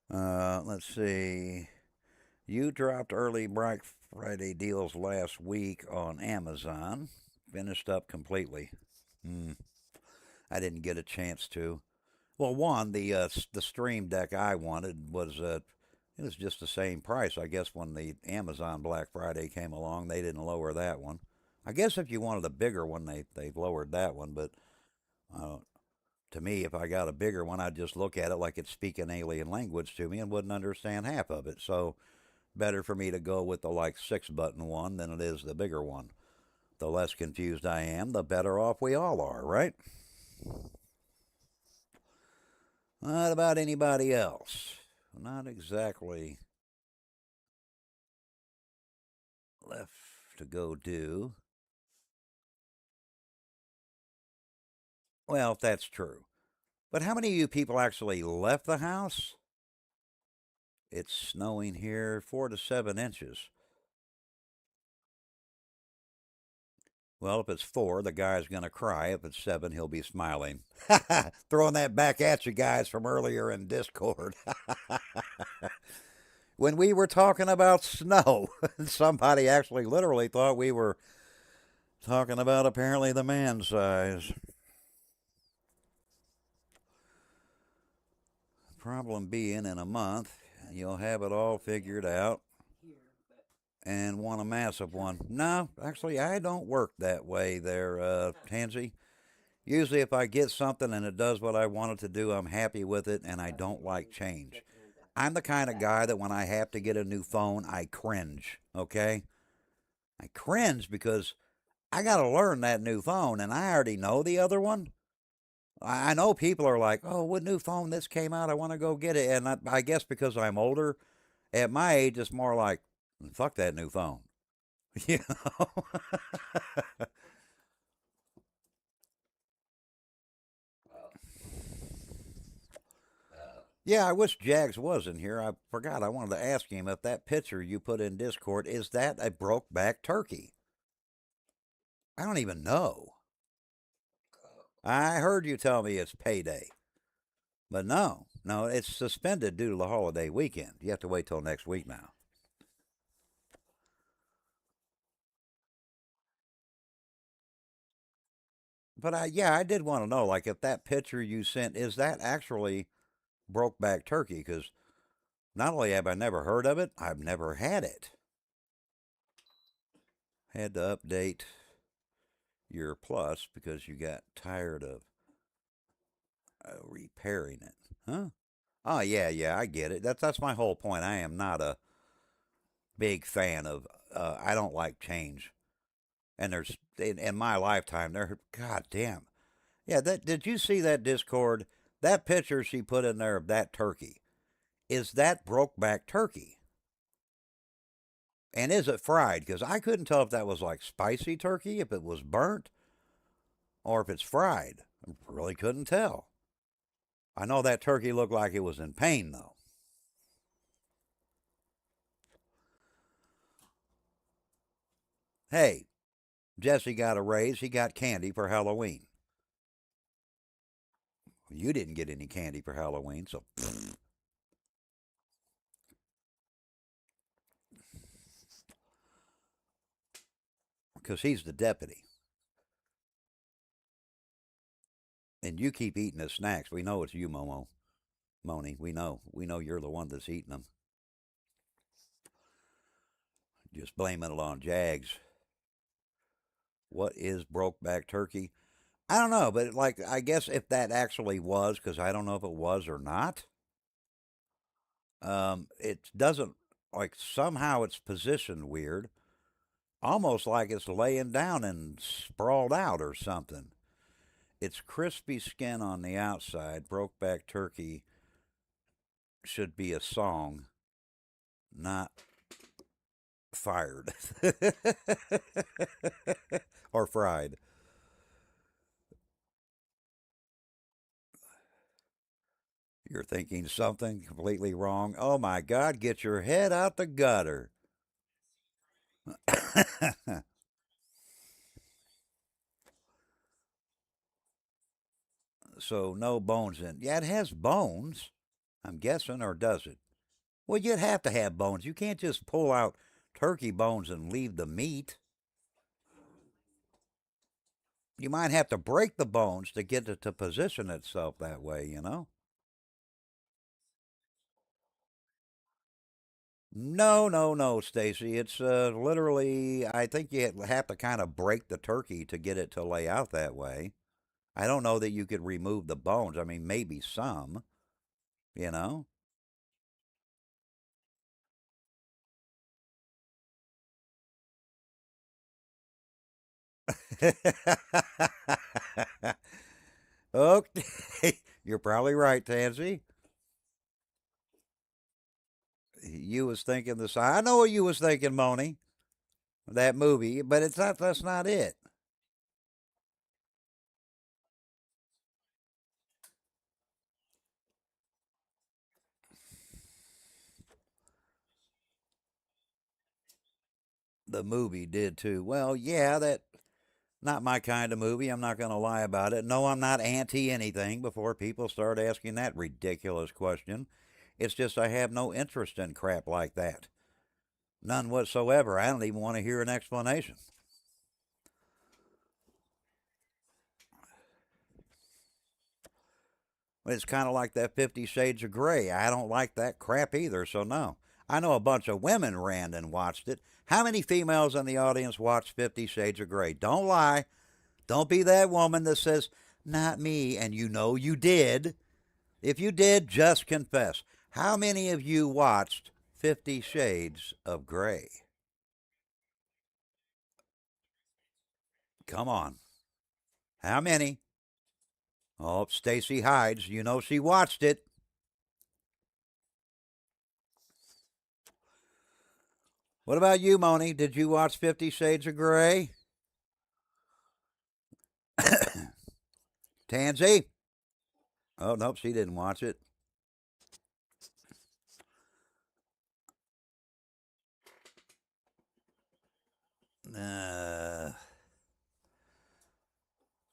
A: Let's see. You dropped early Black Friday deals last week on Amazon. Finished up completely. Hmm. I didn't get a chance to. Well, one, the Stream Deck I wanted was it was just the same price. I guess when the Amazon Black Friday came along, they didn't lower that one. I guess if you wanted a bigger one, they lowered that one. But uh, to me, if I got a bigger one, I'd just look at it like it's speaking alien language to me and wouldn't understand half of it. So better for me to go with the like 6 button one than it is the bigger one. The less confused I am, the better off we all are, right? What about anybody else? Not exactly left to go do. Well, if that's true. But how many of you people actually left the house? It's snowing here 4 to 7 inches. Well, if it's 4, the guy's going to cry. If it's 7, he'll be smiling. Throwing that back at you guys from earlier in Discord. When we were talking about snow, somebody actually literally thought we were talking about apparently the man size. Problem being, in a month, you'll have it all figured out
B: Here, but
A: and want a massive one. No, actually, I don't work that way there, Tansy. Usually, if I get something and it does what I want it to do, I'm happy with it and I don't like change. I'm the kind of guy that when I have to get a new phone, I cringe, okay? I cringe because I got to learn that new phone and I already know the other one. I know people are like, oh, what new phone this came out? I want to go get it. And I guess because I'm older, at my age, it's more like, fuck that new phone. You know? Yeah, I wish Jags was in here. I forgot. I wanted to ask him if that picture you put in Discord, is that a broke back turkey? I don't even know. I heard you tell me it's payday. But no, it's suspended due to the holiday weekend. You have to wait till next week now. But I did want to know, like, if that picture you sent, is that actually Brokeback Turkey? Because not only have I never heard of it, I've never had it. Had to update your Plus because you got tired of repairing it, huh? Oh yeah, I get it. That's my whole point. I am not a big fan of. I don't like change, and there's in my lifetime there. God damn. Yeah, that did you see that Discord? That picture she put in there of that turkey. Is that Brokeback Turkey? And is it fried? Because I couldn't tell if that was like spicy turkey, if it was burnt, or if it's fried. I really couldn't tell. I know that turkey looked like it was in pain, though. Hey, Jesse got a raise. He got candy for Halloween. You didn't get any candy for Halloween, so because he's the deputy. And you keep eating his snacks. We know it's you, Momo. Moni, we know. We know you're the one that's eating them. Just blaming it on Jags. What is Brokeback Turkey? I don't know, but like, I guess if that actually was, because I don't know if it was or not, it doesn't, like, somehow it's positioned weird, almost like it's laying down and sprawled out or something. It's crispy skin on the outside. Brokeback Turkey should be a song, not fired or fried. You're thinking something completely wrong. Oh my God, get your head out the gutter. So no bones in. Yeah, it has bones. I'm guessing, or does it? Well, you'd have to have bones. You can't just pull out turkey bones and leave the meat. You might have to break the bones to get it to position itself that way, you know? No, no, no, Stacy. It's literally, I think you have to kind of break the turkey to get it to lay out that way. I don't know that you could remove the bones. I mean, maybe some, you know? Okay. You're probably right, Tansy. You was thinking this. I know what you was thinking, Moni. That movie, but it's not. That's not it. The movie did too. Well, yeah, that not my kind of movie. I'm not going to lie about it. No, I'm not anti anything before people start asking that ridiculous question. It's just I have no interest in crap like that. None whatsoever. I don't even want to hear an explanation. It's kind of like that 50 Shades of Grey. I don't like that crap either, so no. I know a bunch of women ran and watched it. How many females in the audience watched 50 Shades of Grey? Don't lie. Don't be that woman that says, not me, and you know you did. If you did, just confess. How many of you watched 50 Shades of Grey? Come on. How many? Oh, Stacy hides. You know she watched it. What about you, Moni? Did you watch 50 Shades of Grey? Tansy? Oh, nope, she didn't watch it. Uh,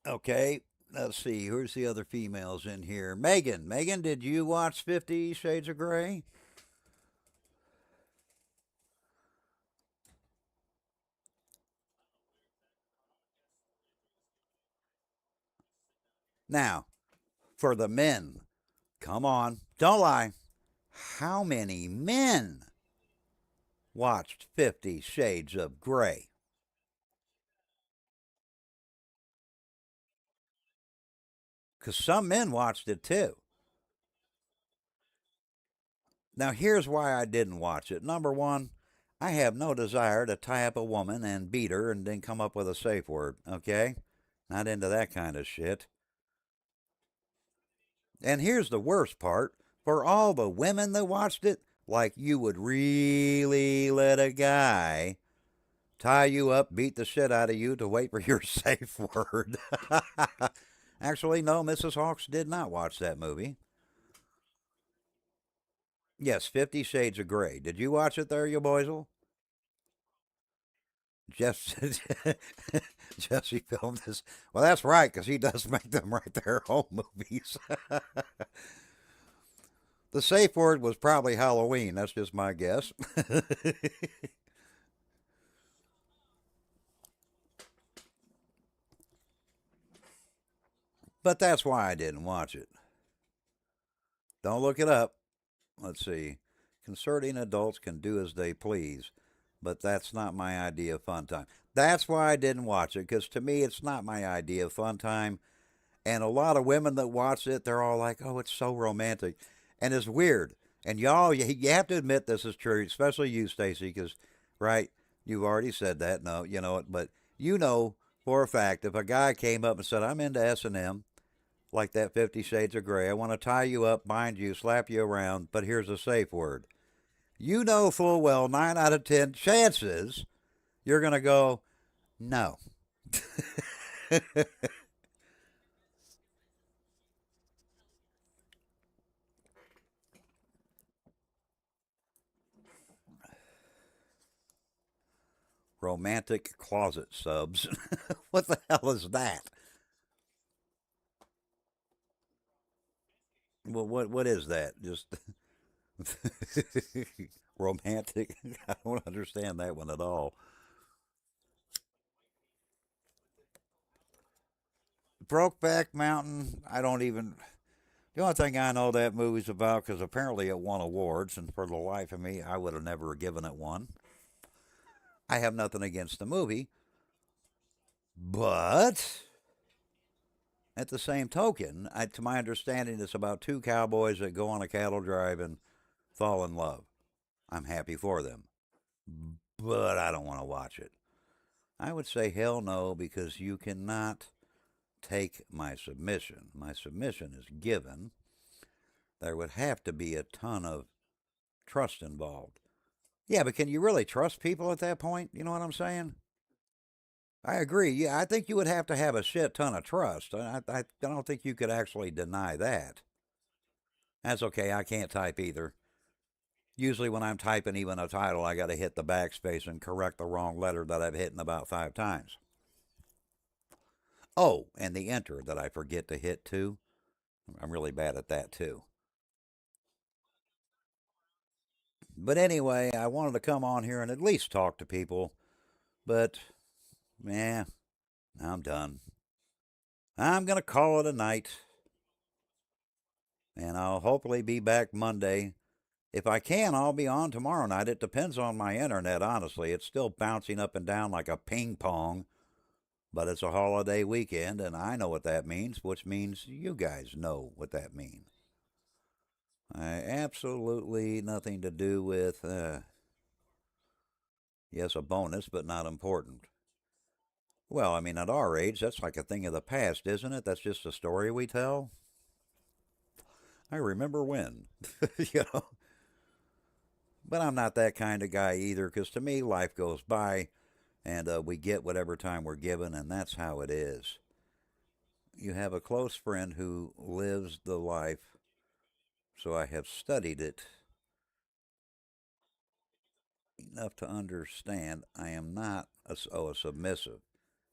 A: okay, let's see. Who's the other females in here? Megan. Megan, did you watch 50 Shades of Grey? Now, for the men, come on, don't lie. How many men watched 50 Shades of Grey? Because some men watched it too. Now, here's why I didn't watch it. Number one, I have no desire to tie up a woman and beat her and then come up with a safe word, okay? Not into that kind of shit. And here's the worst part for all the women that watched it, like you would really let a guy tie you up, beat the shit out of you to wait for your safe word. Actually, no, Mrs. Hawks did not watch that movie. Yes, 50 Shades of Grey. Did you watch it there, you boysel? Jeff, Jesse filmed this. Well, that's right, because he does make them write their own movies. The safe word was probably Halloween. That's just my guess. But that's why I didn't watch it. Don't look it up. Let's see. Concerning adults can do as they please, but that's not my idea of fun time. That's why I didn't watch it, because to me, it's not my idea of fun time. And a lot of women that watch it, they're all like, oh, it's so romantic. And it's weird. And y'all, you have to admit this is true, especially you, Stacy, because, right, you've already said that. No, you know it. But you know for a fact, if a guy came up and said, I'm into S&M, like that 50 Shades of Grey, I want to tie you up, bind you, slap you around, but here's a safe word. You know full well 9 out of 10 chances you're going to go, no. Romantic closet subs. What the hell is that? Well, what is that? Just romantic? I don't understand that one at all. Brokeback Mountain. I don't even. The only thing I know that movie's about, because apparently it won awards, and for the life of me, I would have never given it one. I have nothing against the movie, but at the same token, to my understanding, it's about two cowboys that go on a cattle drive and fall in love. I'm happy for them, but I don't want to watch it. I would say hell no, because you cannot take my submission. My submission is given. There would have to be a ton of trust involved. Yeah, but can you really trust people at that point? You know what I'm saying? I agree. Yeah, I think you would have to have a shit ton of trust. I don't think you could actually deny that. That's okay. I can't type either. Usually, when I'm typing even a title, I got to hit the backspace and correct the wrong letter that I've hit about 5 times. Oh, and the enter that I forget to hit too. I'm really bad at that too. But anyway, I wanted to come on here and at least talk to people. But, yeah, I'm done. I'm going to call it a night. And I'll hopefully be back Monday. If I can, I'll be on tomorrow night. It depends on my internet, honestly. It's still bouncing up and down like a ping pong. But it's a holiday weekend, and I know what that means, which means you guys know what that means. I absolutely nothing to do with, yes, a bonus, but not important. Well, I mean, at our age, that's like a thing of the past, isn't it? That's just a story we tell. I remember when, you know. But I'm not that kind of guy either, because to me, life goes by, and we get whatever time we're given, and that's how it is. You have a close friend who lives the life, so I have studied it enough to understand I am not a submissive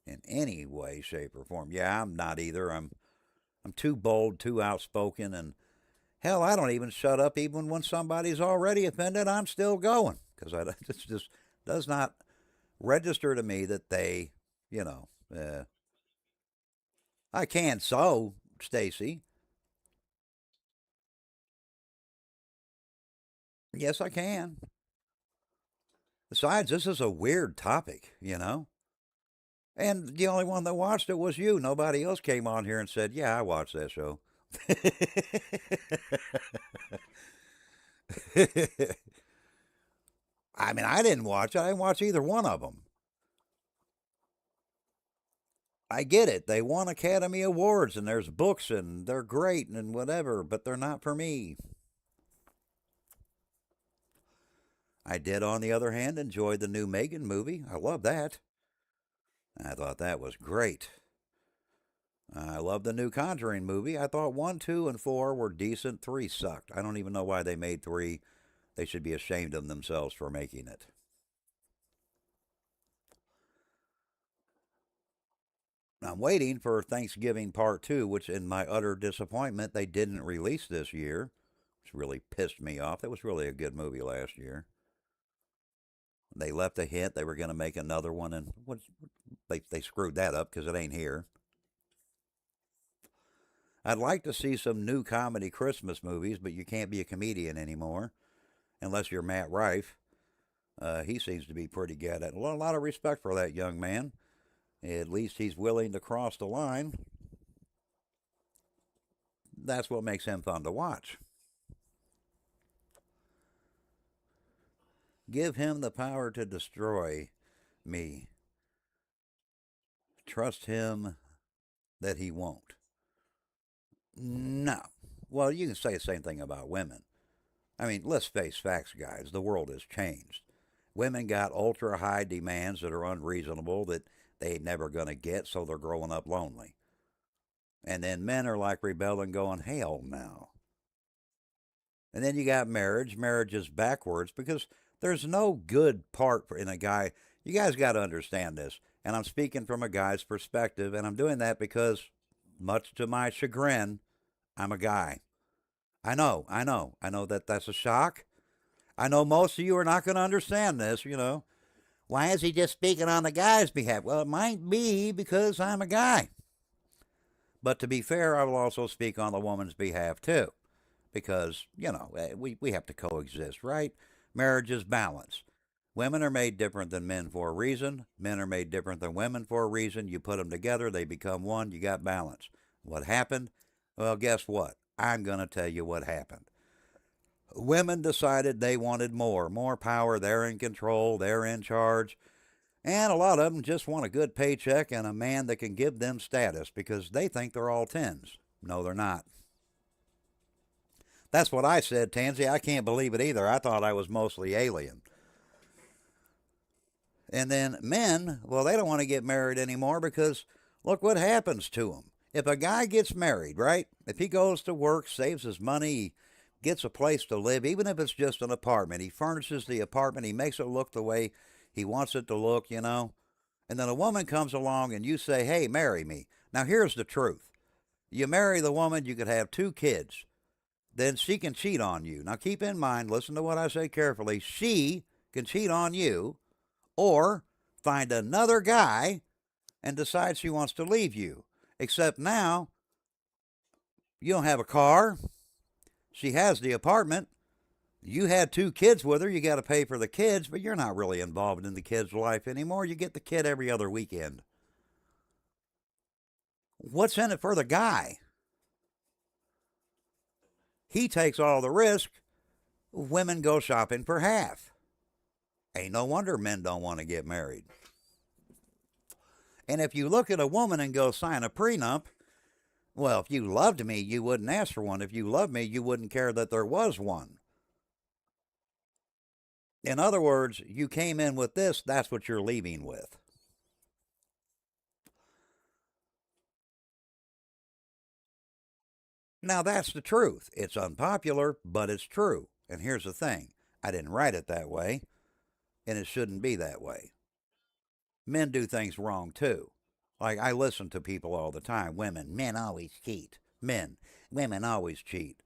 A: in any way, shape, or form. Yeah, I'm not either. I'm too bold, too outspoken, and hell, I don't even shut up even when somebody's already offended. I'm still going because it just does not register to me that they, you know, I can so, Stacy. Yes, I can. Besides, this is a weird topic, you know. And the only one that watched it was you. Nobody else came on here and said, "Yeah, I watched that show." I mean, I didn't watch it. I didn't watch either one of them. I get it. They won Academy Awards and there's books and they're great and whatever, but they're not for me. I did, on the other hand, enjoy the new Megan movie. I love that. I thought that was great. I love the new Conjuring movie. I thought 1, 2, and 4 were decent. 3 sucked. I don't even know why they made 3. They should be ashamed of themselves for making it. I'm waiting for Thanksgiving Part 2, which, in my utter disappointment, they didn't release this year, which really pissed me off. That was really a good movie last year. They left a hint they were going to make another one, and they screwed that up because it ain't here. I'd like to see some new comedy Christmas movies, but you can't be a comedian anymore unless you're Matt Rife. He seems to be pretty good at it. A lot of respect for that young man. At least he's willing to cross the line. That's what makes him fun to watch. Give him the power to destroy me. Trust him that he won't. No. Well, you can say the same thing about women. I mean, let's face facts, guys. The world has changed. Women got ultra high demands that are unreasonable that they ain't never going to get, so they're growing up lonely. And then men are like rebelling, going, hell no. And then you got marriage. Marriage is backwards because there's no good part in a guy. You guys got to understand this. And I'm speaking from a guy's perspective, and I'm doing that because, much to my chagrin, I'm a guy. I know that that's a shock. I know most of you are not going to understand this, you know. Why is he just speaking on the guy's behalf? Well, it might be because I'm a guy. But to be fair, I will also speak on the woman's behalf too. Because, you know, we have to coexist, right? Marriage is balance. Women are made different than men for a reason. Men are made different than women for a reason. You put them together, they become one, you got balance. What happened? Well, guess what? I'm going to tell you what happened. Women decided they wanted more power, they're in control, they're in charge. And a lot of them just want a good paycheck and a man that can give them status because they think they're all tens. No, they're not. That's what I said, Tansy. I can't believe it either. I thought I was mostly alien. And then men, well, they don't want to get married anymore because look what happens to them. If a guy gets married, right? If he goes to work, saves his money, he gets a place to live, even if it's just an apartment, he furnishes the apartment, he makes it look the way he wants it to look, you know. And then a woman comes along and you say, hey, marry me. Now, here's the truth. You marry the woman, you could have 2 kids. Then she can cheat on you. Now, keep in mind, listen to what I say carefully. She can cheat on you or find another guy and decide she wants to leave you. Except now, you don't have a car. She has the apartment. You had 2 kids with her. You got to pay for the kids, but you're not really involved in the kid's life anymore. You get the kid every other weekend. What's in it for the guy? He takes all the risk. Women go shopping for half. Ain't no wonder men don't want to get married. And if you look at a woman and go sign a prenup, well, if you loved me, you wouldn't ask for one. If you loved me, you wouldn't care that there was one. In other words, you came in with this, that's what you're leaving with. Now, that's the truth. It's unpopular, but it's true. And here's the thing, I didn't write it that way, and it shouldn't be that way. Men do things wrong too. Like, I listen to people all the time. Men always cheat. Women always cheat.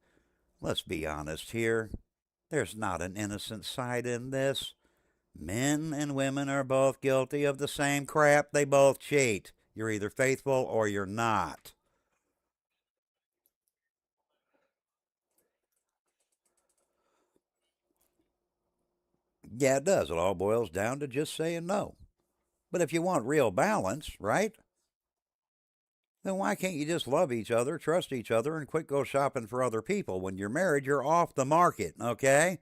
A: Let's be honest here. There's not an innocent side in this. Men and women are both guilty of the same crap. They both cheat. You're either faithful or you're not. Yeah, it does. It all boils down to just saying no. But if you want real balance, right? Then why can't you just love each other, trust each other, and quit go shopping for other people? When you're married, you're off the market, okay?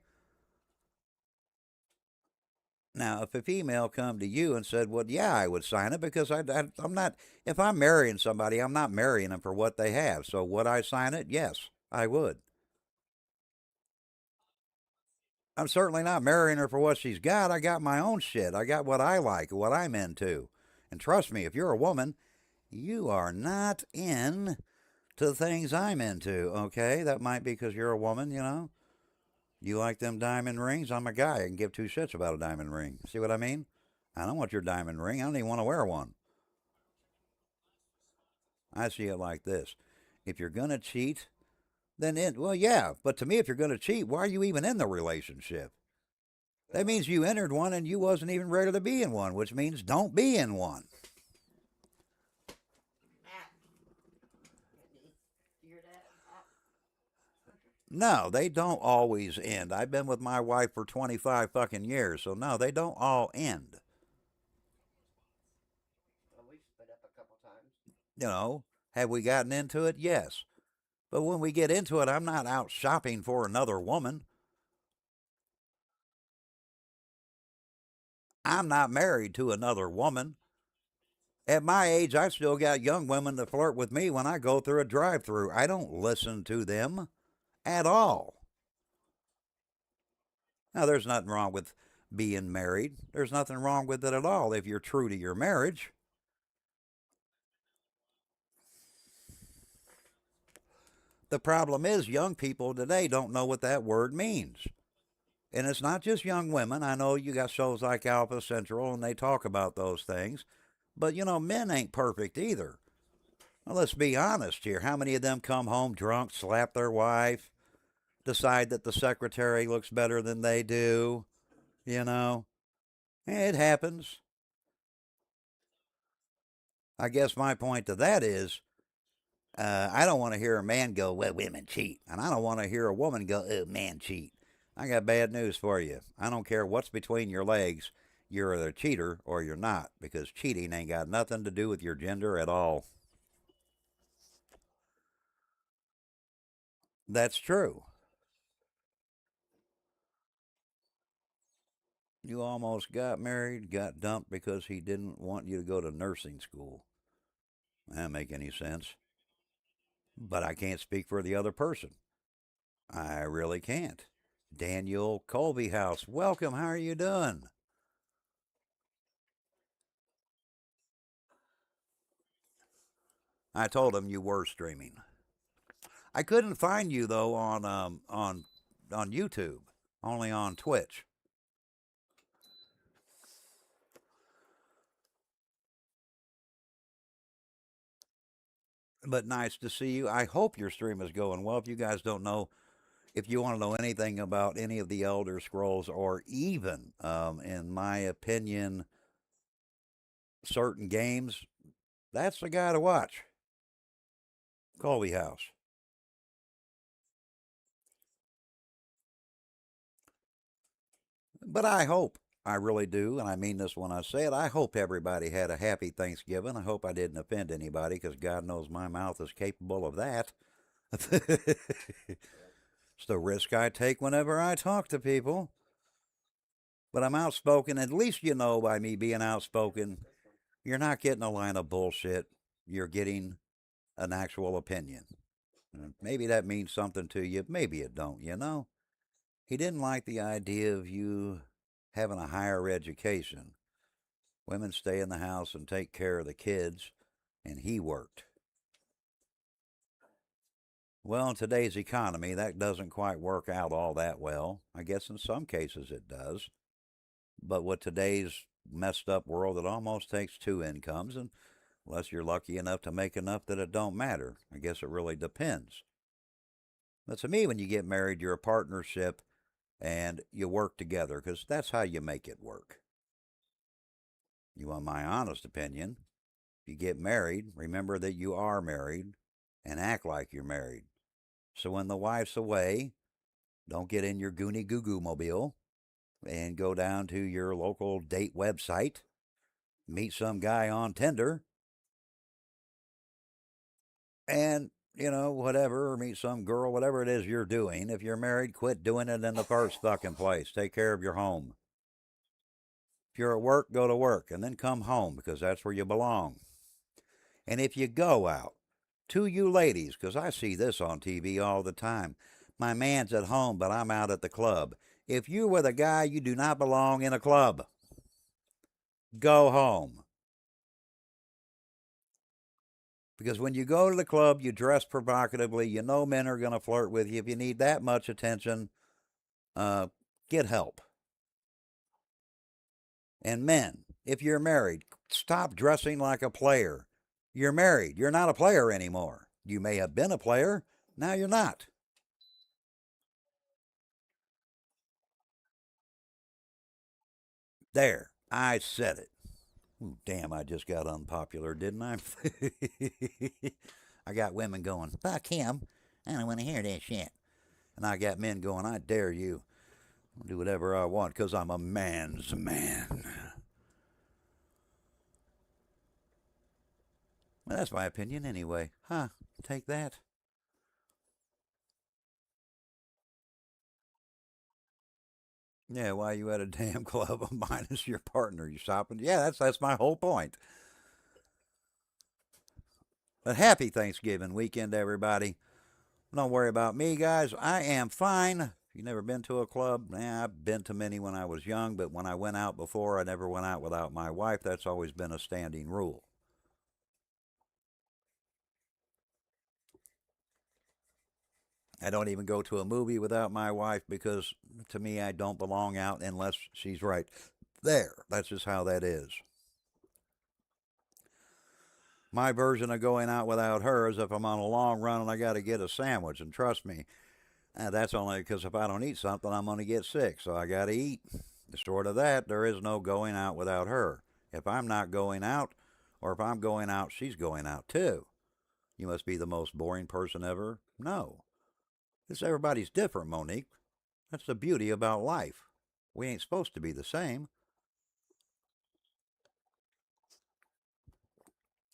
A: Now, if a female come to you and said, well, yeah, I would sign it because I'm not, if I'm marrying somebody, I'm not marrying them for what they have. So would I sign it? Yes, I would. I'm certainly not marrying her for what she's got. I got my own shit. I got what I like, what I'm into. And trust me, if you're a woman, you are not in to the things I'm into, okay? That might be because you're a woman, you know? You like them diamond rings? I'm a guy. I can give 2 shits about a diamond ring. See what I mean? I don't want your diamond ring. I don't even want to wear one. I see it like this. If you're going to cheat, then well, yeah. But to me, if you're going to cheat, why are you even in the relationship? That means you entered one and you wasn't even ready to be in one, which means don't be in one. No, they don't always end. I've been with my wife for 25 fucking years, so no, they don't all end.
B: Well, we split up a couple times.
A: You know, have we gotten into it? Yes. But when we get into it, I'm not out shopping for another woman. I'm not married to another woman. At my age, I still got young women that flirt with me when I go through a drive through. I don't listen to them at all. Now, there's nothing wrong with being married. There's nothing wrong with it at all if you're true to your marriage. The problem is, young people today don't know what that word means. And it's not just young women. I know you got shows like Alpha Central and they talk about those things. But, men ain't perfect either. Well, let's be honest here. How many of them come home drunk, slap their wife, decide that the secretary looks better than they do? You know, it happens. I guess my point to that is I don't want to hear a man go, well, women cheat. And I don't want to hear a woman go, oh, man cheat. I got bad news for you. I don't care what's between your legs. You're either a cheater or you're not, because cheating ain't got nothing to do with your gender at all. That's true. You almost got married, got dumped because he didn't want you to go to nursing school. That doesn't make any sense. But I can't speak for the other person. I really can't. Daniel Colby House, welcome. How are you doing? I told him you were streaming. I couldn't find you though on YouTube, only on Twitch. But nice to see you. I hope your stream is going well. If you guys don't know, if you want to know anything about any of the Elder Scrolls, or even, in my opinion, certain games, that's the guy to watch. Colby House. But I really do, and I mean this when I say it, I hope everybody had a happy Thanksgiving. I hope I didn't offend anybody, because God knows my mouth is capable of that. It's the risk I take whenever I talk to people. But I'm outspoken. At least you know by me being outspoken, you're not getting a line of bullshit. You're getting an actual opinion. And maybe that means something to you. Maybe it don't. He didn't like the idea of you having a higher education. Women stay in the house and take care of the kids, and he worked. Well, in today's economy, that doesn't quite work out all that well. I guess in some cases it does. But with today's messed up world, it almost takes two incomes, and unless you're lucky enough to make enough that it don't matter. I guess it really depends. But to me, when you get married, you're a partnership and you work together, because that's how you make it work. You want my honest opinion? If you get married, remember that you are married and act like you're married. So when the wife's away, don't get in your Goonie Goo Goo mobile and go down to your local date website, meet some guy on Tinder, and, whatever, or meet some girl, whatever it is you're doing. If you're married, quit doing it in the first fucking place. Take care of your home. If you're at work, go to work and then come home, because that's where you belong. And if you go out, to you ladies, because I see this on TV all the time, my man's at home, but I'm out at the club. If you're with a guy, you do not belong in a club. Go home. Because when you go to the club, you dress provocatively. You know men are going to flirt with you. If you need that much attention, get help. And men, if you're married, stop dressing like a player. You're married. You're not a player anymore. You may have been a player. Now you're not. There. I said it. Ooh, damn, I just got unpopular, didn't I? I got women going, fuck him. I don't want to hear that shit. And I got men going, I dare you. I'll do whatever I want, because I'm a man's man. Well, that's my opinion anyway. Huh, take that. Yeah, why you at a damn club minus your partner? You shopping? Yeah, that's my whole point. But happy Thanksgiving weekend, everybody. Don't worry about me, guys. I am fine. If you've never been to a club, I've been to many when I was young, but when I went out before, I never went out without my wife. That's always been a standing rule. I don't even go to a movie without my wife because to me, I don't belong out unless she's right there. That's just how that is. My version of going out without her is if I'm on a long run and I got to get a sandwich. And trust me, that's only because if I don't eat something, I'm going to get sick. So I got to eat. Short of that, there is no going out without her. If I'm not going out, or if I'm going out, she's going out too. You must be the most boring person ever. No. It's everybody's different, Monique. That's the beauty about life. We ain't supposed to be the same.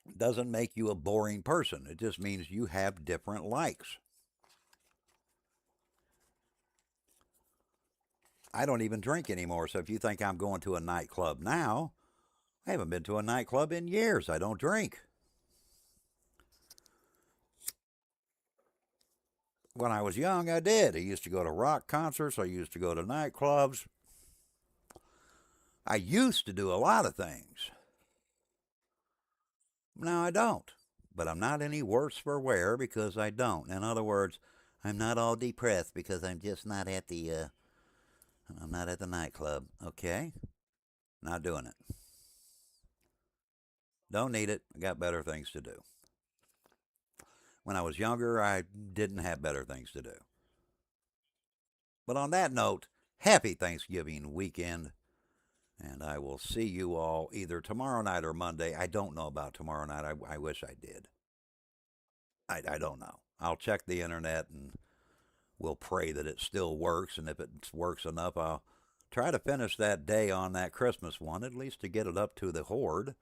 A: It doesn't make you a boring person. It just means you have different likes. I don't even drink anymore, so if you think I'm going to a nightclub now, I haven't been to a nightclub in years. I don't drink. When I was young, I did. I used to go to rock concerts. I used to go to nightclubs. I used to do a lot of things. Now I don't. But I'm not any worse for wear because I don't. In other words, I'm not all depressed because I'm just not at I'm not at the nightclub. Okay? Not doing it. Don't need it. I got better things to do. When I was younger, I didn't have better things to do. But on that note, happy Thanksgiving weekend. And I will see you all either tomorrow night or Monday. I don't know about tomorrow night. I wish I did. I don't know. I'll check the internet and we'll pray that it still works. And if it works enough, I'll try to finish that day on that Christmas one, at least to get it up to the Horde.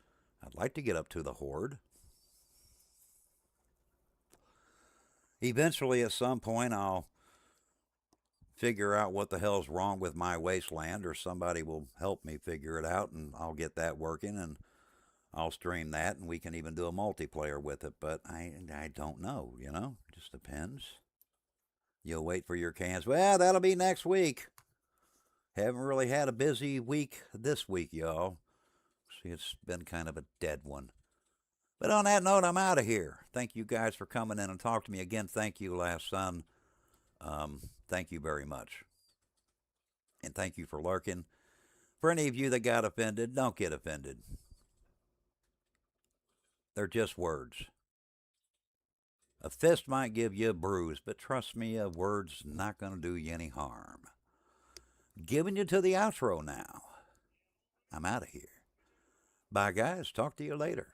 A: I'd like to get up to the Horde. Eventually, at some point, I'll figure out what the hell's wrong with my wasteland, or somebody will help me figure it out, and I'll get that working, and I'll stream that, and we can even do a multiplayer with it. But I don't know, just depends. You'll wait for your cans. Well, that'll be next week. Haven't really had a busy week this week, y'all. See, it's been kind of a dead one. But on that note, I'm out of here. Thank you guys for coming in and talking to me again. Thank you, Last Son. Thank you very much. And thank you for lurking. For any of you that got offended, don't get offended. They're just words. A fist might give you a bruise, but trust me, a word's not going to do you any harm. Giving you to the outro now. I'm out of here. Bye, guys. Talk to you later.